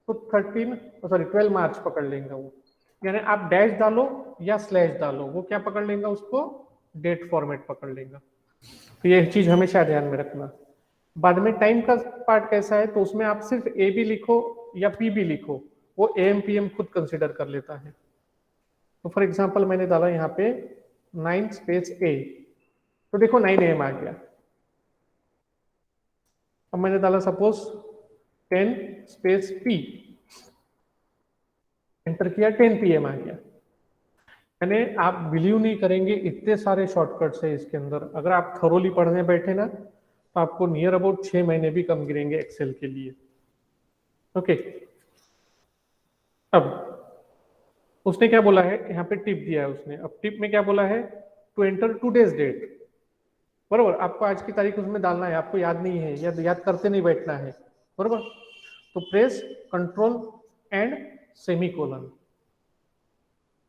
S2: तो 12 मार्च पकड़ लेंगे वो। यानी आप डैश डालो या स्लैश डालो, वो क्या पकड़ लेंगे, उसको डेट फॉर्मेट पकड़ लेगा। तो ये चीज हमेशा ध्यान में रखना। बाद में टाइम का पार्ट कैसा है, तो उसमें आप सिर्फ ए भी लिखो या पी भी लिखो, वो एम पी एम खुद कंसिडर कर लेता है। तो फॉर एग्जाम्पल मैंने डाला यहाँ पे 9 A, तो देखो 9 AM आ गया। अब मैंने डाला सपोज 10 P, एंटर किया, 10 PM आ गया। यानी आप बिलीव नहीं करेंगे, इतने सारे शॉर्टकट्स है इसके अंदर। अगर आप थरोली पढ़ने बैठे ना, तो आपको नियर अबाउट 6 महीने भी कम गिरेंगे एक्सेल के लिए। ओके, अब उसने क्या बोला है, यहाँ पे टिप दिया है उसने। अब टिप में क्या बोला है, टू एंटर टुडेज डेट, बरोबर। आपको आज की तारीख उसमें डालना है, आपको याद नहीं है या याद करते नहीं बैठना है, बरोबर। तो press control and semicolon,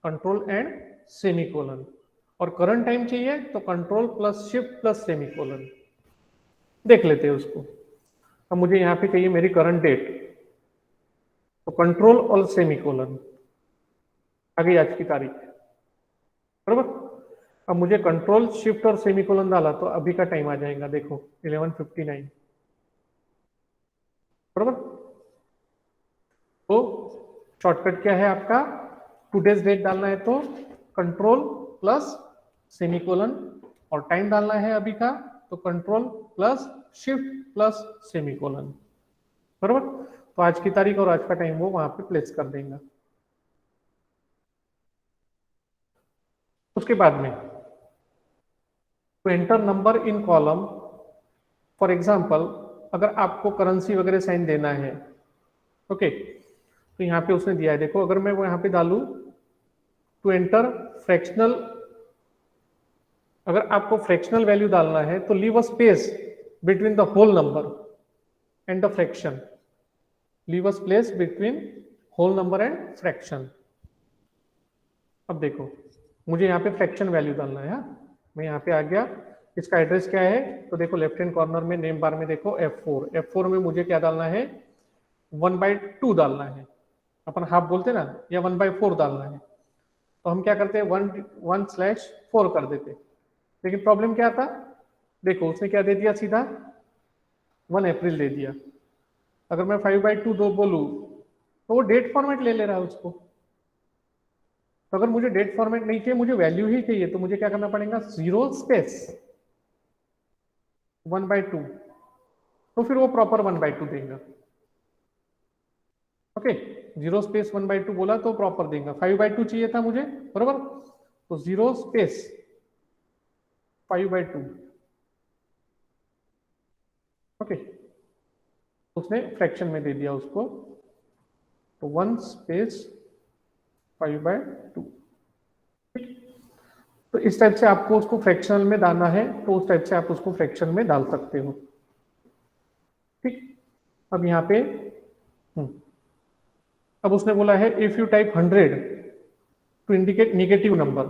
S2: control and semicolon. और करंट टाइम चाहिए तो Ctrl+Shift+सेमीकोलन। देख लेते हैं उसको। अब मुझे यहाँ पे चाहिए मेरी करंट डेट, तो कंट्रोल और सेमीकोलन, आ गई आज की तारीख, बरोबर। अब मुझे कंट्रोल शिफ्ट और सेमीकोलन डाला तो अभी का टाइम आ जाएगा, देखो 11:59, बरोबर। तो शॉर्टकट क्या है आपका, टुडेज डेट डालना है तो Ctrl+सेमीकोलन, और टाइम डालना है अभी का तो Ctrl+Shift+सेमीकोलन, बरोबर। तो आज की तारीख और आज का टाइम वो वहां पे प्लेस कर देंगे। उसके बाद में to enter number in column, for example अगर आपको करेंसी वगैरह साइन देना है, ओके, तो यहाँ पे उसने दिया है, देखो अगर मैं वो यहाँ पे डालू टू एंटर फ्रैक्शनल, अगर आपको फ्रैक्शनल वैल्यू डालना है तो leave a space between the whole number and the fraction, leave a space between whole number and fraction. अब देखो मुझे यहाँ पे फ्रैक्शन वैल्यू डालना है, मैं यहाँ पे आ गया, इसका एड्रेस क्या है, तो देखो लेफ्ट हैंड कॉर्नर में नेम बार में देखो F4, F4 में मुझे क्या डालना है, 1/2 डालना है, अपन हाफ बोलते ना, या 1/4 डालना है, तो हम क्या करते हैं 1/4 कर देते। लेकिन प्रॉब्लम क्या था, देखो उसने क्या दे दिया, सीधा 1 अप्रैल दे दिया। अगर मैं 5/2 दो बोलूं तो वो डेट फॉर्मेट ले ले रहा है उसको। तो अगर मुझे डेट फॉर्मेट नहीं चाहिए, मुझे वैल्यू ही चाहिए, तो मुझे क्या करना पड़ेगा, 0 स्पेस 1/2, तो फिर वो प्रॉपर 1/2 देगा। ओके, 0 स्पेस 1/2 बोला तो प्रॉपर देगा। 5/2 चाहिए था मुझे, बराबर, तो 0 स्पेस 5/2। ओके, उसने फ्रैक्शन में दे दिया उसको, तो 1 स्पेस 5/2। तो इस टाइप से आपको उसको फ्रैक्शनल में डालना है, तो उस टाइप से आप उसको फ्रैक्शन में डाल सकते हो। ठीक, अब यहाँ पे अब उसने बोला है if you type 100 to indicate negative number.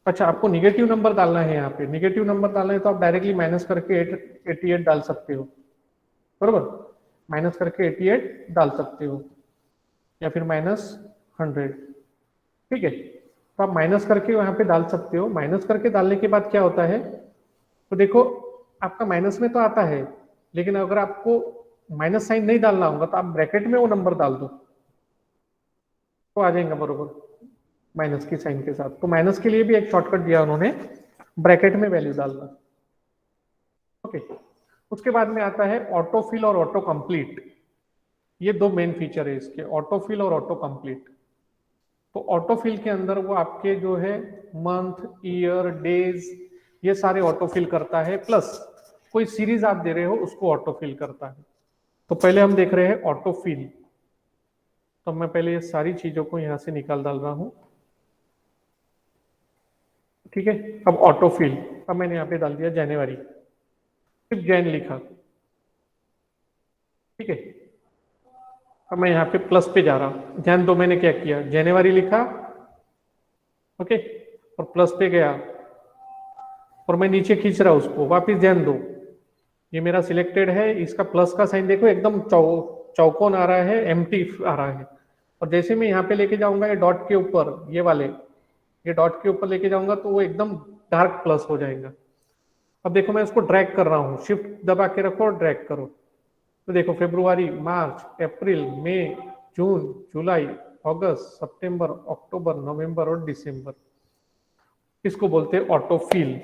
S2: अच्छा, आपको निगेटिव नंबर डालना है, यहाँ पे निगेटिव नंबर डालना है तो आप डायरेक्टली माइनस करके 88 डाल सकते हो, बरोबर, माइनस करके 88 डाल सकते हो, या फिर -100। ठीक है, तो आप माइनस करके यहाँ पे डाल सकते हो। माइनस करके डालने के बाद क्या होता है, तो देखो आपका माइनस में तो आता है, लेकिन अगर आपको माइनस साइन नहीं डालना होगा तो आप ब्रैकेट में वो नंबर डाल दो, तो आ जाएगा बरोबर माइनस की साइन के साथ। तो माइनस के लिए भी एक शॉर्टकट दिया उन्होंने, ब्रैकेट में वैल्यू डालना। ओके, उसके बाद में आता है ऑटो फिल और ऑटो कंप्लीट। ये दो मेन फीचर है इसके, ऑटो फिल और ऑटो कंप्लीट। तो ऑटो फिल के अंदर वो आपके जो है मंथ, ईयर, डेज, ये सारे ऑटो फिल करता है, प्लस कोई सीरीज आप दे रहे हो उसको ऑटो फिल करता है। तो पहले हम देख रहे हैं ऑटो फिल। तो मैं पहले ये सारी चीजों को यहां से निकाल डाल रहा हूं। ठीक है, अब ऑटो फिल, अब मैंने यहाँ पे डाल दिया जनवरी, सिर्फ जैन लिखा। ठीक है, अब मैं यहाँ पे प्लस पे जा रहा हूँ, ध्यान दो मैंने क्या किया, जनवरी लिखा, ओके, और प्लस पे गया, और मैं नीचे खींच रहा हूँ उसको वापिस, ध्यान दो ये मेरा सिलेक्टेड है, इसका प्लस का साइन देखो एकदम चौकोन आ रहा है, एम्प्टी आ रहा है। और जैसे मैं यहाँ पे लेके जाऊंगा ये डॉट के ऊपर, ये वाले, ये डॉट के ऊपर लेके जाऊंगा तो वो एकदम डार्क प्लस हो जाएगा। अब देखो मैं उसको ड्रैग कर रहा हूँ, शिफ्ट दबा के रखो और ड्रैग करो, तो देखो फरवरी, मार्च, अप्रैल, मई, जून, जुलाई, अगस्त, सितंबर, अक्टूबर, नवंबर और दिसंबर, इसको बोलते हैं ऑटो फिल,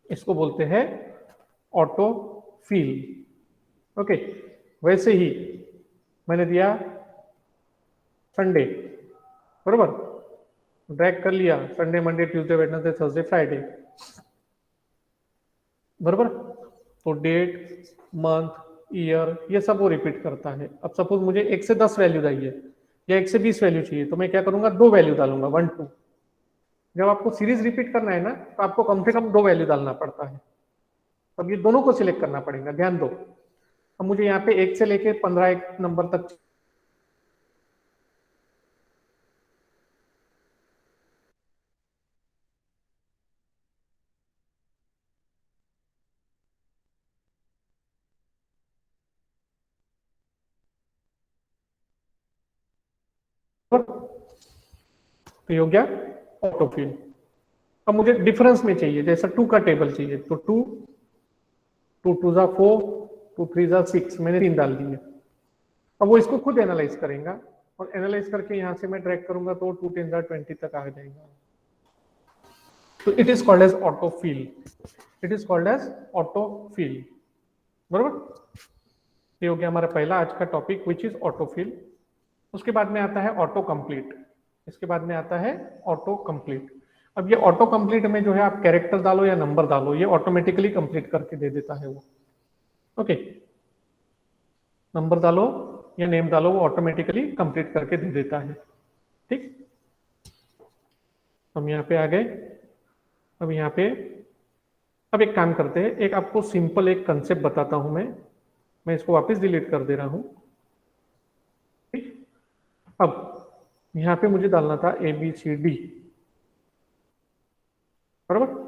S2: इसको बोलते हैं ऑटो फिल। ओके, वैसे ही मैंने दिया संडे, बरोबर, ड्रैग कर लिया, Sunday, Monday, Tuesday, Wednesday, Thursday, Friday, बरोबर, तो डेट, मंथ, ईयर, ये सब वो रिपीट करता है। अब सपोज मुझे 1 से 10 वैल्यू चाहिए या 1 से 20 वैल्यू चाहिए, तो मैं क्या करूंगा, 2 वैल्यू डालूंगा, 1 2। जब आपको सीरीज रिपीट करना है ना, तो आपको कम से कम 2 वैल्यू डालना पड़ता है। अब ये दोनों को सिलेक्ट करना पड़ेगा, ध्यान दो। अब मुझे यहाँ पे 1 से लेके 15 एक नंबर तक तो ये हो गया ऑटो फिल। अब मुझे डिफरेंस में चाहिए, जैसा 2 का टेबल चाहिए, तो 2, 2 2 जा 4, 2 3 जा 6, मैंने 3 डाल दिए। अब वो इसको खुद एनालाइज करेगा, और एनालाइज करके यहाँ से मैं ट्रैक करूंगा तो 2 10 जा 20 तक आ जाएगा। तो it is called as auto fill, it is called as auto fill, बरोबर। ये हो गया हमारा पहला आज का topic, which is auto fill. उसके बाद में आता है ऑटो कंप्लीट, इसके बाद में आता है ऑटो कंप्लीट। अब ये ऑटो कंप्लीट में जो है आप कैरेक्टर डालो या नंबर डालो, ये ऑटोमेटिकली कंप्लीट करके दे देता है वो। ओके, नंबर डालो या नेम डालो, वो ऑटोमेटिकली कंप्लीट करके दे देता है। ठीक, हम यहाँ पे आ गए। अब यहाँ पे अब एक काम करते हैं, एक आपको सिंपल एक कंसेप्ट बताता हूं मैं इसको वापस डिलीट कर दे रहा हूं। ठीक, अब यहाँ पे मुझे डालना था ABCD, बराबर।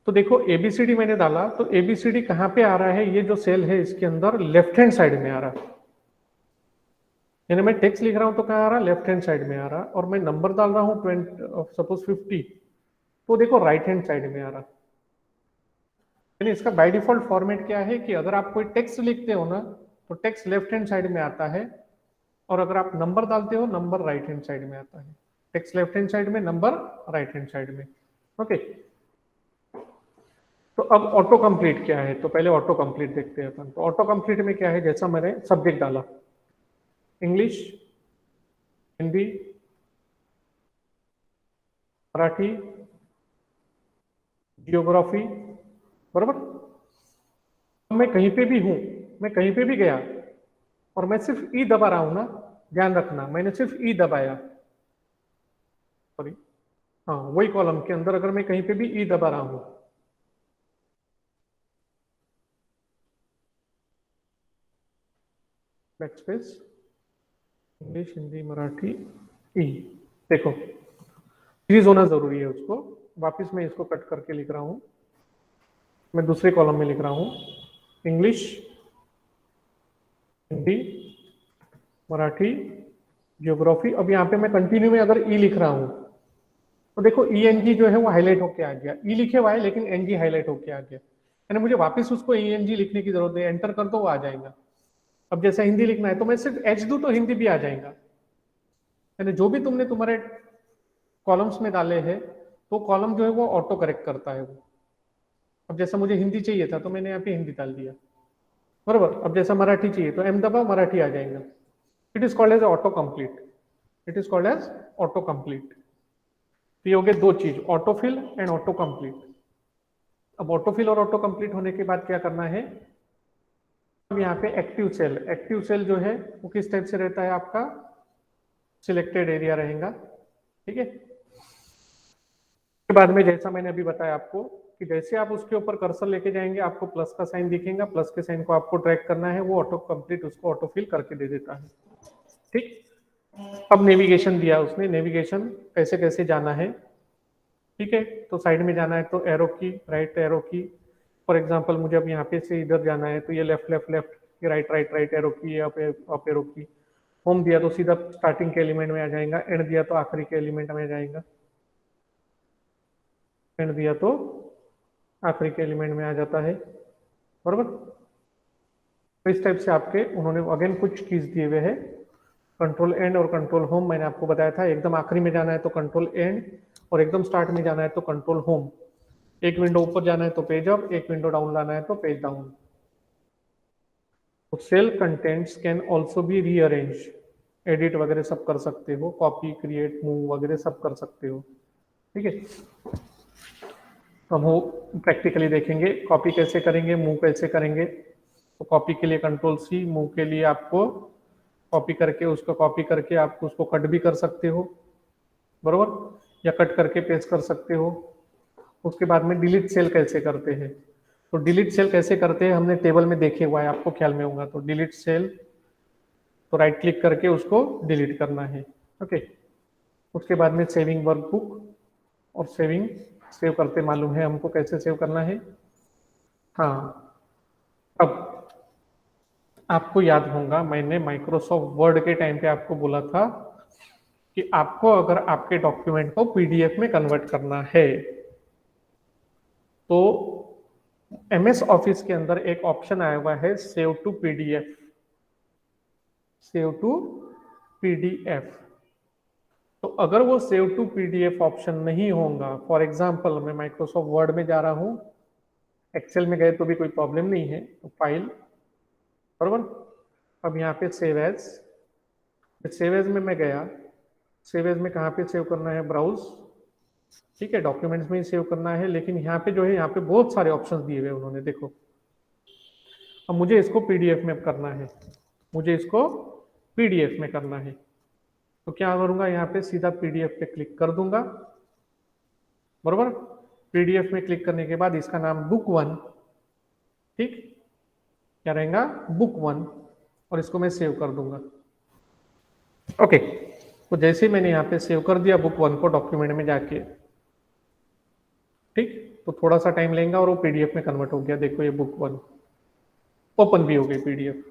S2: तो देखो ABCD मैंने डाला, तो ABCD कहाँ पे आ रहा है, ये जो सेल है इसके अंदर लेफ्ट हैंड साइड में आ रहा है। यानी मैं टेक्स्ट लिख रहा हूं तो कहाँ आ रहा, लेफ्ट हैंड साइड में आ रहा, और मैं नंबर डाल रहा हूँ 20 सपोज 50, तो देखो राइट हैंड साइड में आ रहा। यानी इसका बाय डिफॉल्ट फॉर्मेट क्या है कि अगर आप कोई टेक्स्ट लिखते हो ना, तो टेक्स्ट लेफ्ट हैंड साइड में आता है, और अगर आप नंबर डालते हो, नंबर राइट हैंड साइड में आता है। टेक्स्ट लेफ्ट हैंड साइड में, नंबर राइट हैंड साइड में। ओके, तो अब ऑटो कंप्लीट क्या है, तो पहले ऑटो कंप्लीट देखते हैं अपन। तो ऑटो कंप्लीट में क्या है, जैसा मैंने सब्जेक्ट डाला इंग्लिश, हिंदी, मराठी, जियोग्राफी, बराबर। मैं कहीं पे भी हूं, मैं कहीं पे भी गया और मैं सिर्फ ई दबा रहा हूं ना, ध्यान रखना मैंने सिर्फ ई दबाया, सॉरी, हाँ वही कॉलम के अंदर अगर मैं कहीं पे भी ई दबा रहा हूं, backspace, English, Hindi, Marathi, E, देखो सीरीज होना जरूरी है उसको। वापस मैं इसको कट करके लिख रहा हूं, मैं दूसरे कॉलम में लिख रहा हूं इंग्लिश, हिंदी, मराठी, जियोग्राफी। अब यहाँ पे मैं कंटिन्यू में अगर ई लिख रहा हूँ, तो देखो ENG जो है वो हाईलाइट होके आ गया, ई लिखे हुआ है लेकिन NG हाईलाइट होके आ गया। यानी मुझे वापस उसको ENG लिखने की जरूरत है, एंटर कर दो वो आ जाएगा। अब जैसे हिंदी लिखना है तो मैं सिर्फ H दूं तो हिंदी भी आ जाएगा। यानी जो भी तुमने तुम्हारे कॉलम्स में डाले हैं, तो कॉलम जो है वो ऑटो करेक्ट करता है वो। अब जैसा मुझे हिंदी चाहिए था तो मैंने यहाँ पे हिंदी डाल दिया, बराबर। अब जैसा मराठी चाहिए तो M दबा, मराठी आ जाएगा। It is called as auto complete, it is called as auto complete. तो ये हो गए दो चीज, ऑटोफिल एंड ऑटो कंप्लीट। अब ऑटोफिल और ऑटो कंप्लीट होने के बाद क्या करना है, अब यहाँ पे एक्टिव सेल, एक्टिव सेल जो है वो किस टाइप से रहता है आपका, सिलेक्टेड एरिया रहेगा। ठीक है, के बाद में जैसा मैंने अभी बताया आपको कि जैसे आप उसके ऊपर कर्सर लेके जाएंगे आपको प्लस का साइन दिखेगा, प्लस के साइन को आपको ट्रैक करना है, वो ऑटो कंप्लीट उसको ऑटोफिल करके दे देता है। ठीक, अब नेविगेशन दिया उसने, नेविगेशन कैसे कैसे जाना है। ठीक है, तो साइड में जाना है तो एरो की, राइट एरो की। फॉर एग्जांपल मुझे अब यहाँ पे से इधर जाना है तो ये लेफ्ट लेफ्ट लेफ्ट, ये राइट राइट राइट एरो की, अप एरो की। होम दिया तो सीधा स्टार्टिंग के एलिमेंट में आ जाएगा, एंड दिया तो आखिरी के एलिमेंट में आ जाएगा, एंड दिया तो आखिरी के एलिमेंट में आ जाता है, बराबर। तो इस टाइप से आपके उन्होंने अगेन कुछ कीज दिए हुए हैं, कंट्रोल एंड और कंट्रोल होम। मैंने आपको बताया था एकदम आखिरी में जाना है तो कंट्रोल एंड, और एकदम स्टार्ट में जाना है तो कंट्रोल होम। एक विंडो ऊपर जाना है तो पेज अप, एक विंडो डाउन लाना है तो पेज डाउन। तो cell contents can also be rearrange, edit वगैरह सब कर सकते हो, कॉपी, क्रिएट, मूव वगैरह सब कर सकते हो। ठीक है, तो हम प्रैक्टिकली देखेंगे कॉपी कैसे करेंगे, मूव कैसे करेंगे। तो कॉपी के लिए कंट्रोल C, मूव के लिए आपको कॉपी करके उसको कॉपी करके आप उसको कट भी कर सकते हो, बरोबर, या कट करके पेस्ट कर सकते हो। उसके बाद में डिलीट सेल कैसे करते हैं, तो डिलीट सेल कैसे करते हैं हमने टेबल में देखे हुआ है, आपको ख्याल में होगा। तो डिलीट सेल, तो राइट क्लिक करके उसको डिलीट करना है। ओके, उसके बाद में सेविंग वर्कबुक, और सेविंग सेव करते मालूम है हमको कैसे सेव करना है। हाँ, अब आपको याद होगा मैंने माइक्रोसॉफ्ट वर्ड के टाइम पे आपको बोला था कि आपको अगर आपके डॉक्यूमेंट को PDF में कन्वर्ट करना है तो MS ऑफिस के अंदर एक ऑप्शन आया हुआ है save to PDF, save to PDF। तो अगर वो सेव टू PDF ऑप्शन नहीं होगा, फॉर एग्जांपल मैं माइक्रोसॉफ्ट वर्ड में जा रहा हूं, एक्सेल में गए तो भी कोई प्रॉब्लम नहीं है, तो फाइल, बराबर। अब यहाँ पे सेव एज, सेव एज में मैं गया, सेव एज में कहाँ पे सेव करना है, ब्राउज, ठीक है, डॉक्यूमेंट्स में ही सेव करना है, लेकिन यहाँ पे जो है यहाँ पे बहुत सारे ऑप्शंस दिए हुए उन्होंने, देखो। अब मुझे इसको पीडीएफ में करना है, मुझे इसको पीडीएफ में करना है, तो क्या करूंगा, यहाँ पे सीधा पीडीएफ पे क्लिक कर दूंगा, बरोबर। पीडीएफ में क्लिक करने के बाद इसका नाम बुक वन, ठीक, क्या रहेगा, बुक वन, और इसको मैं सेव कर दूंगा। ओके, तो जैसे मैंने यहाँ पे सेव कर दिया बुक वन को डॉक्यूमेंट में जाके, ठीक, तो थोड़ा सा टाइम लेगा और वो पीडीएफ में कन्वर्ट हो गया, देखो ये बुक वन ओपन भी हो गई पीडीएफ,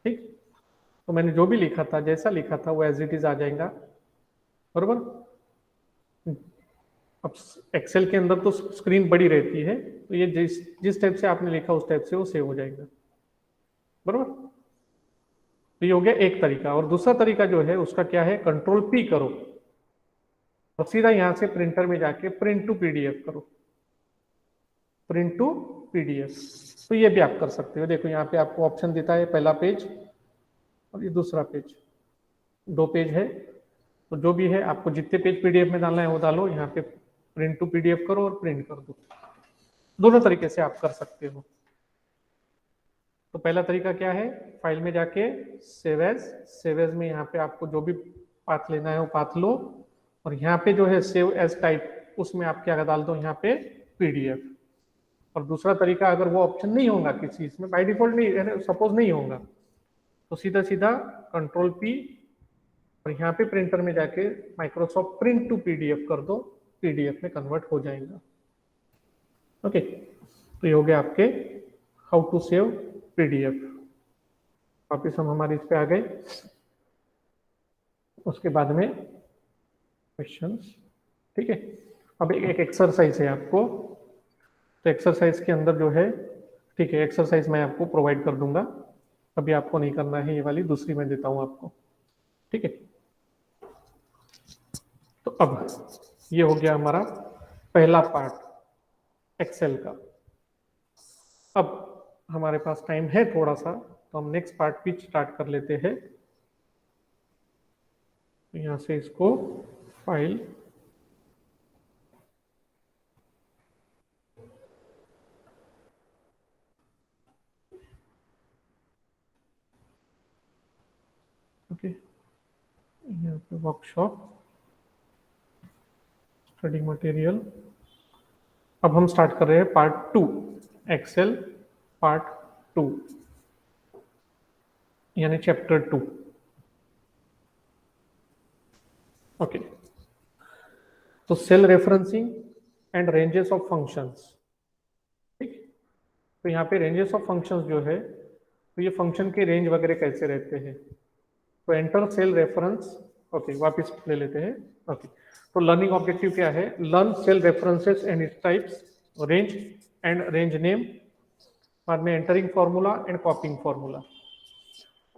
S2: ठीक। तो मैंने जो भी लिखा था, जैसा लिखा था वो एज इट इज आ जाएगा, बरोबर। अब एक्सेल के अंदर तो स्क्रीन बड़ी रहती है, तो ये जिस जिस टाइप से आपने लिखा उस टाइप से वो सेव हो जाएगा, बरोबर। तो ये हो गया एक तरीका। और दूसरा तरीका जो है उसका क्या है, कंट्रोल पी करो और सीधा यहां से प्रिंटर में जाके प्रिंट टू पीडीएफ करो, प्रिंट टू पीडीएफ। तो ये भी आप कर सकते हो, देखो यहाँ पे आपको ऑप्शन देता है, पहला पेज और ये दूसरा पेज, दो पेज है। तो जो भी है आपको जितने पेज पीडीएफ में डालना है वो डालो, यहाँ पे प्रिंट टू पीडीएफ करो और प्रिंट कर दो। दोनों तरीके से आप कर सकते हो। तो पहला तरीका क्या है, फाइल में जाके सेव एज, सेव एज में यहाँ पे आपको जो भी पाथ लेना है वो पाथ लो, और यहाँ पे जो है सेव एज टाइप, उसमें आप क्या डाल दो, यहाँ पे पीडीएफ। और दूसरा तरीका, अगर वो ऑप्शन नहीं होगा किसी इसमें, बाय डिफॉल्ट नहीं, सपोज नहीं होगा, तो सीधा सीधा कंट्रोल पी और यहाँ पे प्रिंटर में जाके माइक्रोसॉफ्ट प्रिंट टू पीडीएफ कर दो, पीडीएफ में कन्वर्ट हो जाएगा। ओके, तो ये हो गया आपके हाउ टू सेव पीडीएफ। वापिस हम हमारे इस पे आ गए, उसके बाद में क्वेश्चंस, ठीक है। अब एक एक्सरसाइज है आपको, तो एक्सरसाइज के अंदर जो है, ठीक है, एक्सरसाइज मैं आपको प्रोवाइड कर दूंगा, अभी आपको नहीं करना है, ये वाली दूसरी मैं देता हूं आपको, ठीक है। तो अब ये हो गया हमारा पहला पार्ट एक्सेल का। अब हमारे पास टाइम है थोड़ा सा, तो हम नेक्स्ट पार्ट भी स्टार्ट कर लेते हैं। यहां से इसको फाइल, ओके, यहाँ पे वर्कशॉप, स्टडी मटेरियल। अब हम स्टार्ट कर रहे हैं part two, Excel part two, यानी चैप्टर टू। ओके, तो cell referencing and ranges of functions, ठीक। तो यहाँ पे रेंजेस ऑफ फंक्शंस जो है, तो ये फंक्शन के रेंज वगैरह कैसे रहते हैं। तो एंटर सेल रेफरेंस, ओके, वापस ले लेते हैं। ओके, तो लर्निंग ऑब्जेक्टिव क्या है, learn cell references and its types, range and range name, बाद में entering formula and copying formula.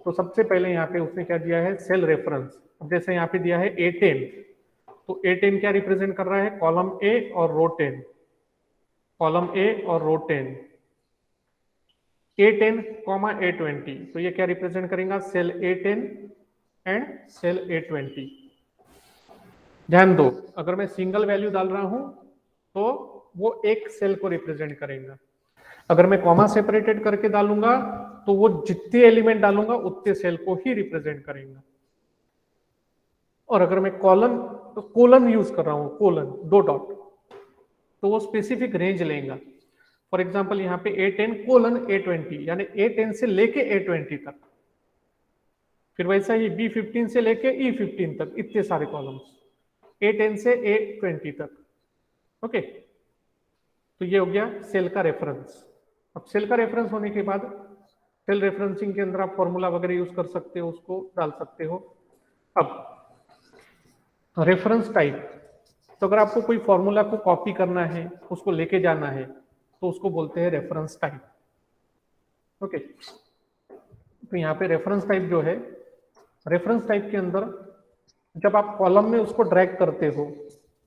S2: तो सबसे पहले यहाँ पे उसने क्या दिया है, सेल रेफरेंस। अब जैसे यहाँ पे दिया है A10, तो A10 क्या रिप्रेजेंट कर रहा है, कॉलम ए और रो 10, कॉलम ए और रो 10, A10, A20, तो ये क्या रिप्रेजेंट करेगा, cell A10 and cell A20। ध्यान दो, अगर मैं सिंगल वैल्यू डाल रहा हूं तो वो एक सेल को रिप्रेजेंट करेगा, अगर मैं कॉमा सेपरेटेड करके डालूंगा तो वो जितने एलिमेंट डालूंगा उतने सेल को ही रिप्रेजेंट करेगा। और अगर मैं कॉलम, तो कोलन यूज कर रहा हूं, कोलन, दो डॉट, तो वो स्पेसिफिक रेंज लेगा। फॉर एग्जांपल यहाँ पे A10 कोलन A20, यानी A10 से लेके A20 तक, फिर वैसा ही B15 से लेके E15 तक, इतने सारे कॉलम्स, A10 से A20 तक। ओके, तो ये हो गया सेल का रेफरेंस। अब सेल का रेफरेंस होने के बाद सेल रेफरेंसिंग के अंदर आप फॉर्मूला वगैरह यूज कर सकते हो, उसको डाल सकते हो। अब रेफरेंस टाइप, तो अगर आपको कोई फॉर्मूला को कॉपी करना है, उसको लेके जाना है, तो उसको बोलते हैं रेफरेंस टाइप। ओके, तो यहाँ पे रेफरेंस टाइप जो है, रेफरेंस टाइप के अंदर जब आप कॉलम में उसको ड्रैग करते हो,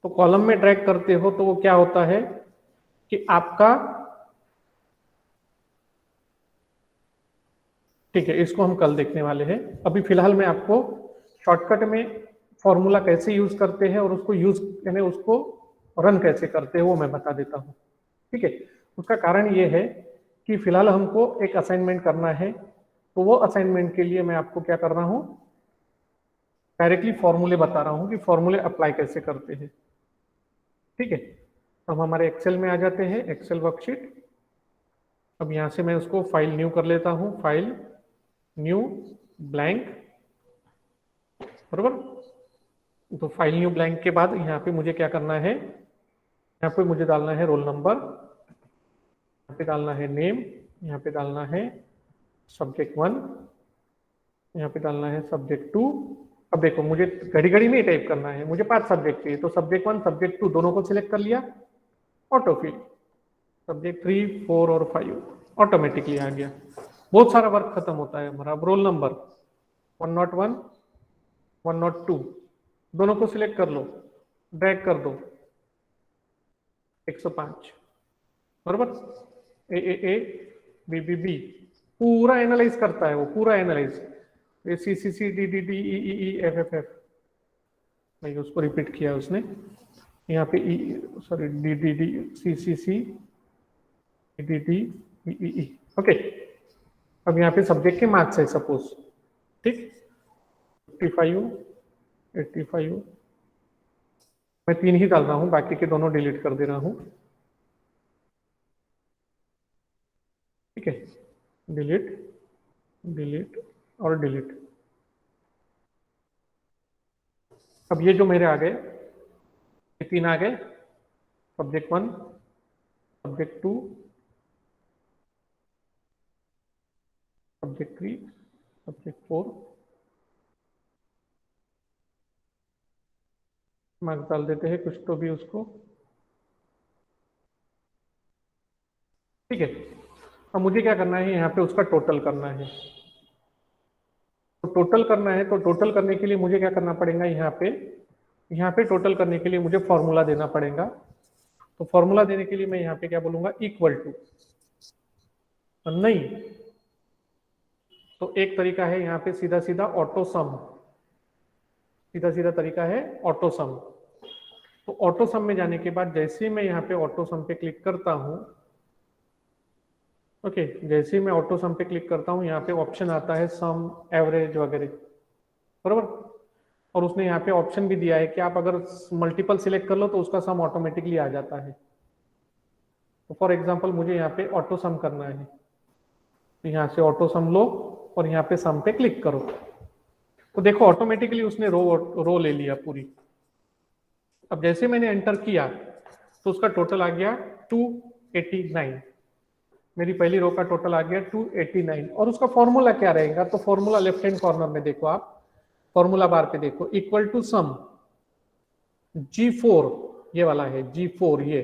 S2: तो कॉलम में ड्रैग करते हो तो वो क्या होता है कि आपका, ठीक है, इसको हम कल देखने वाले हैं। अभी फिलहाल मैं आपको शॉर्टकट में फॉर्मूला कैसे यूज करते हैं और उसको यूज यानी उसको रन कैसे करते हैं वो मैं बता देता हूँ। ठीक है, उसका कारण ये है कि फिलहाल हमको एक असाइनमेंट करना है, तो वो असाइनमेंट के लिए मैं आपको क्या कर रहा हूँ, डायरेक्टली फॉर्मूले बता रहा हूँ कि फॉर्मूले अप्लाई कैसे करते हैं। ठीक है, तो हम हमारे एक्सेल में आ जाते हैं, एक्सेल वर्कशीट। अब यहाँ से मैं उसको फाइल न्यू कर लेता हूँ, फाइल न्यू ब्लैंक, बरोबर। तो फाइल न्यू ब्लैंक के बाद यहाँ पे मुझे क्या करना है, यहाँ पे मुझे डालना है रोल नंबर, यहाँ पे डालना है नेम, यहाँ पे डालना है सब्जेक्ट 1, यहाँ पे डालना है सब्जेक्ट 2। अब देखो मुझे घड़ी घड़ी नहीं टाइप करना है, मुझे 5 सब्जेक्ट चाहिए, तो सब्जेक्ट 1 सब्जेक्ट 2 दोनों को सिलेक्ट कर लिया, ऑटो फिल, सब्जेक्ट 3 4 और 5 ऑटोमेटिकली आ गया। बहुत सारा वर्क खत्म होता है हमारा। अब रोल नंबर 101 102 दोनों को सिलेक्ट कर लो, ड्रैग कर दो 105, बरोबर। A A A B B B पूरा एनालाइज करता है वो, पूरा analyse. A C C C D D D E E E F F F, भाई उसको रिपीट किया उसने, यहाँ पे E sorry D D D C C C D D E E E, okay. अब यहाँ पे सब्जेक्ट के मार्क्स है सपोज, ठीक, 55 85, मैं 3 ही डाल रहा हूँ, बाकी के दोनों डिलीट कर दे रहा हूँ। ठीक है, डिलीट डिलीट और डिलीट। अब ये जो मेरे आ गए, ये 3 आ गए, subject 1 subject 2 subject 3 subject 4, marks डाल देते हैं कुछ तो भी उसको। ठीक है, अब मुझे क्या करना है, यहाँ पे उसका टोटल करना है। तो टोटल करना है, तो टोटल करने के लिए मुझे क्या करना पड़ेगा, यहाँ पे टोटल करने के लिए मुझे फॉर्मूला देना पड़ेगा। तो फॉर्मूला देने के लिए मैं यहाँ पे क्या बोलूंगा, इक्वल टू, नहीं तो एक तरीका है यहाँ पे सीधा सीधा ऑटो सम, सीधा सीधा तरीका है ऑटो सम। तो ऑटो सम में जाने के बाद जैसे ही मैं यहाँ पे ऑटो सम पे क्लिक करता हूँ, ओके, जैसे ही मैं ऑटो सम पे क्लिक करता हूँ, यहाँ पे ऑप्शन आता है सम एवरेज वगैरह, बरोबर। और उसने यहाँ पे ऑप्शन भी दिया है कि आप अगर मल्टीपल सिलेक्ट कर लो तो उसका सम ऑटोमेटिकली आ जाता है। तो फॉर एग्जांपल मुझे यहाँ पे ऑटो सम करना है, तो यहाँ से ऑटो सम लो और यहाँ पे सम पे क्लिक करो, तो देखो ऑटोमेटिकली उसने रो ले लिया पूरी। अब जैसे मैंने एंटर किया तो उसका टोटल आ गया 289, मेरी पहली रो का टोटल आ गया 289। और उसका फॉर्मूला क्या रहेगा, तो फॉर्मूला लेफ्ट हैंड कॉर्नर में देखो आप, फॉर्मूला बार पे देखो, इक्वल टू सम G4, ये वाला है G4 ये,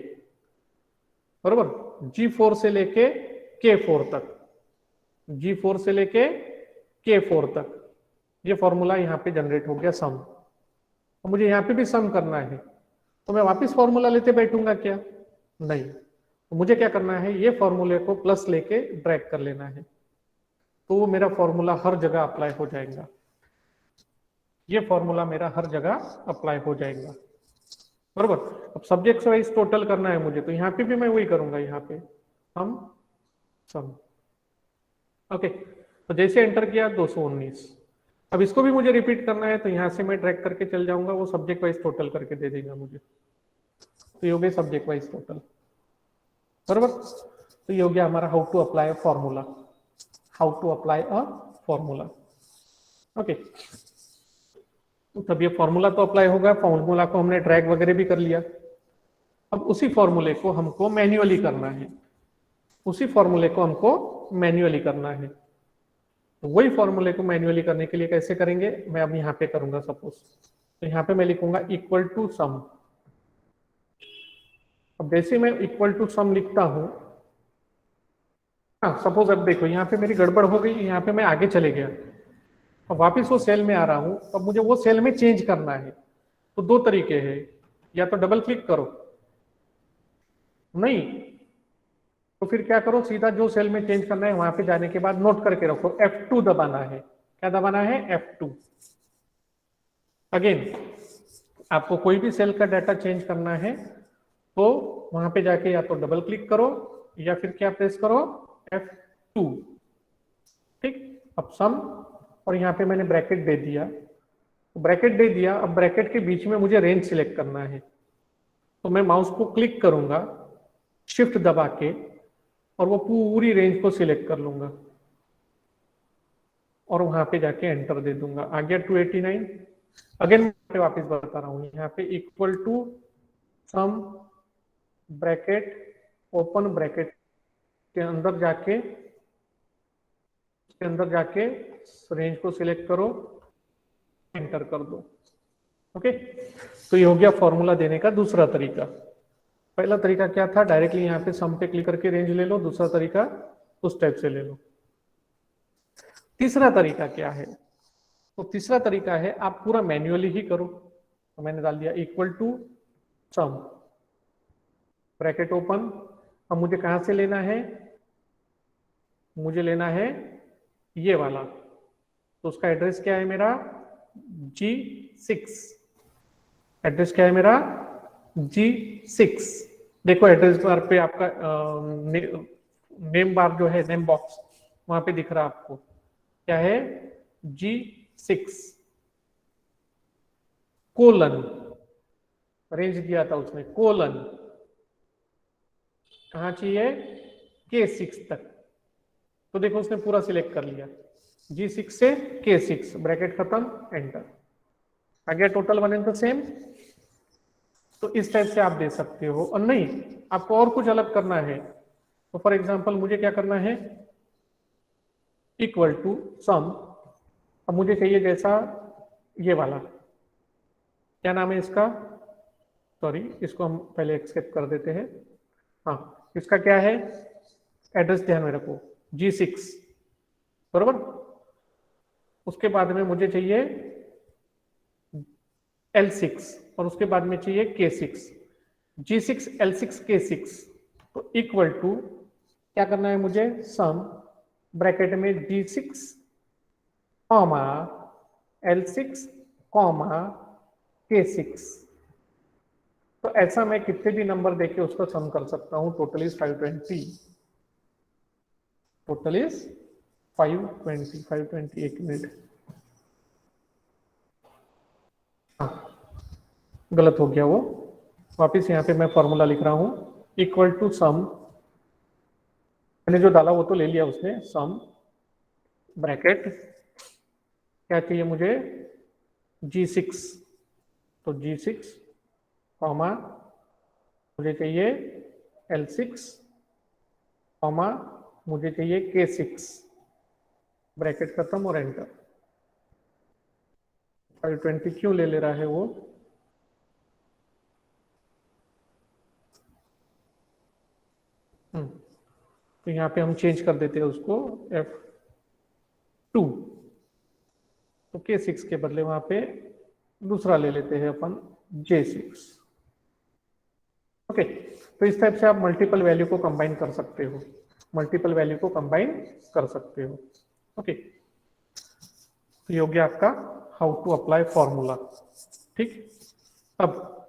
S2: बरोबर, G4 से लेके K4 तक, G4 से लेके K4 तक, ये फॉर्मूला यहाँ पे जनरेट हो गया सम। तो मुझे यहाँ पे भी सम करना है, तो मैं वापस फॉर्मूला लेते बैठूंगा क्या, नहीं। तो मुझे क्या करना है, ये फॉर्मूले को प्लस लेके ड्रैग कर लेना है, तो वो मेरा फॉर्मूला हर जगह अप्लाई हो जाएगा, ये फॉर्मूला मेरा हर जगह अप्लाई हो जाएगा, बरोबर। अब सब्जेक्ट वाइज टोटल करना है मुझे, तो यहाँ पे भी मैं वही करूंगा, यहाँ पे हम सम, ओके। तो जैसे एंटर किया 219, अब इसको भी मुझे रिपीट करना है, तो यहाँ से मैं ड्रैग करके चल जाऊंगा, वो सब्जेक्ट वाइज टोटल करके दे देगा मुझे, तो ये हो गया सब्जेक्ट वाइज टोटल, बरोबर। तो ये हो गया हमारा how to apply a formula, how to apply a formula, okay. तब ये फॉर्मूला तो अप्लाई होगा, फॉर्मूला को हमने ड्रैग वगैरह भी कर लिया। अब उसी फॉर्मूले को हमको मैन्युअली करना है, उसी फॉर्मूले को हमको मैन्युअली करना है। तो वही फॉर्मूले को मैन्युअली करने के लिए कैसे करेंगे, मैं अब यहाँ पे करूंगा सपोज, तो यहाँ पे मैं लिखूंगा इक्वल टू सम। अब जैसे मैं इक्वल टू सम लिखता हूं, हाँ सपोज अब देखो यहाँ पे मेरी गड़बड़ हो गई, यहाँ पे मैं आगे चले गया, अब वापिस वो सेल में आ रहा हूं, अब मुझे वो सेल में चेंज करना है। तो 2 तरीके हैं, या तो डबल क्लिक करो, नहीं तो फिर क्या करो, सीधा जो सेल में चेंज करना है वहां पे जाने के बाद नोट करके रखो, F2 दबाना है। क्या दबाना है, F2। अगेन आपको कोई भी सेल का डाटा चेंज करना है तो वहां पे जाके या तो डबल क्लिक करो या फिर क्या प्रेस करो, F2। ठीक, अब सम, और यहाँ पे मैंने ब्रैकेट दे दिया, ब्रैकेट दे दिया। अब ब्रैकेट के बीच में मुझे रेंज सिलेक्ट करना है, तो मैं माउस को क्लिक करूंगा शिफ्ट दबा के और वो पूरी रेंज को सिलेक्ट कर लूंगा और वहां पे जाके एंटर दे दूंगा। आ गया 289। अगेन मैं वापस बता रहा हूँ, यहाँ पे equal to sum bracket open bracket के अंदर जाके रेंज को सिलेक्ट करो, एंटर कर दो। ओके, तो ये हो गया फॉर्मूला देने का दूसरा तरीका। पहला तरीका क्या था, डायरेक्टली यहाँ पे सम पे क्लिक करके रेंज ले लो। दूसरा तरीका उस टाइप से ले लो। तीसरा तरीका क्या है, तो तीसरा तरीका है आप पूरा मैन्युअली ही करो। तो मैंने डाल दिया equal to sum bracket open. अब मुझे कहां से लेना है, मुझे लेना है ये वाला, तो उसका एड्रेस क्या है मेरा, G6। एड्रेस क्या है मेरा, G6। देखो एड्रेस बार पे आपका नेम बार जो है, नेम बॉक्स वहां पे दिख रहा है आपको, क्या है, G6 कोलन, रेंज दिया था उसमें कोलन, कहाँ चाहिए, K6 तक। तो देखो उसने पूरा सिलेक्ट कर लिया, G6 से K6, ब्रैकेट खत्म, एंटर। आ गया total one and the same. तो इस टाइप से आप दे सकते हो। और नहीं, आपको और कुछ अलग करना है, तो फॉर एग्जांपल मुझे क्या करना है, इक्वल टू सम। अब मुझे चाहिए जैसा ये वाला, क्या नाम है इसका, सॉरी इसको हम पहले एक्सेप्ट कर देते हैं। हाँ, इसका क्या है, एड्रेस ध्यान में रखो, G6 बरोबर। उसके बाद में मुझे चाहिए L6 और उसके बाद में चाहिए K6, G6 L6 K6। तो इक्वल टू क्या करना है मुझे, सम ब्रैकेट में G6 comma L6 comma K6। तो ऐसा मैं कितने भी नंबर देके उसको सम कर सकता हूं। Total is 520, total is 520। एक मिनट, हाँ गलत हो गया वो, वापिस यहाँ पे मैं फॉर्मूला लिख रहा हूं, इक्वल टू सम, मैंने जो डाला वो तो ले लिया उसने, सम ब्रैकेट क्या चाहिए मुझे, G6, तो G6 कॉमा मुझे चाहिए L6 कॉमा मुझे चाहिए K6, ब्रैकेट खत्म और एंटर। 520 क्यों ले रहा है वो, तो यहाँ पे हम चेंज कर देते हैं उसको F2, तो K6 के बदले वहां पे दूसरा ले लेते हैं अपन, J6। ओके, तो इस टाइप से आप मल्टीपल वैल्यू को कंबाइन कर सकते हो, मल्टीपल वैल्यू को कंबाइन कर सकते हो। ओके, तो ये हो गया आपका हाउ टू अप्लाई फॉर्मूला। ठीक, अब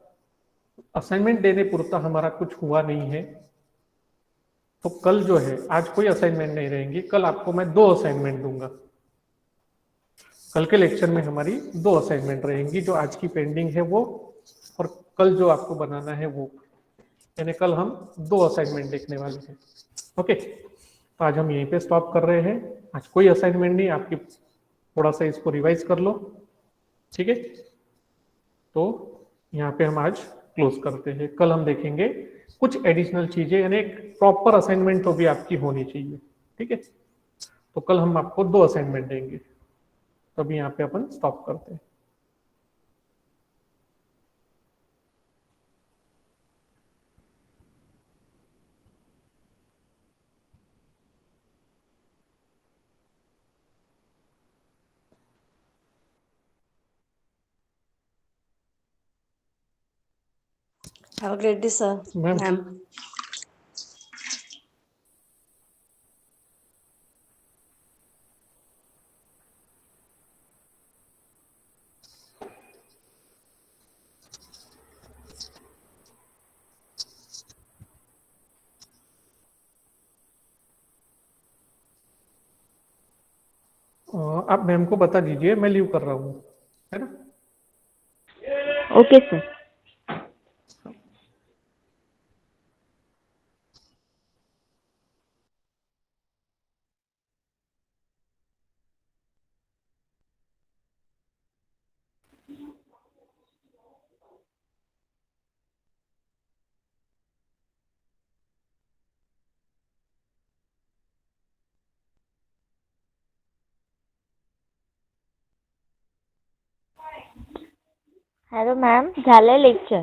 S2: असाइनमेंट देने पुरता हमारा कुछ हुआ नहीं है, तो कल जो है, आज कोई असाइनमेंट नहीं रहेंगी, कल आपको मैं 2 असाइनमेंट दूंगा। कल के लेक्चर में हमारी 2 असाइनमेंट रहेंगी, जो आज की पेंडिंग है वो, और कल जो आपको बनाना है वो, यानी कल हम 2 असाइनमेंट देखने वाले हैं। ओके, तो आज हम यहीं पे स्टॉप कर रहे हैं। आज कोई असाइनमेंट नहीं आपकी, थोड़ा सा इसको रिवाइज कर लो, ठीक है। तो यहाँ पे हम आज क्लोज करते हैं, कल हम देखेंगे कुछ एडिशनल चीजें, यानी एक प्रॉपर असाइनमेंट तो भी आपकी होनी चाहिए, ठीक है। तो कल हम आपको 2 असाइनमेंट देंगे, तो अभी यहाँ पे अपन स्टॉप करते हैं।
S1: Have a great day, sir.
S2: Ma'am
S1: Ma'am.
S2: आप मैम को बता दीजिए मैं लीव कर रहा हूँ, है ना।
S3: Okay sir. हॅलो मॅम, झालंय लेक्चर.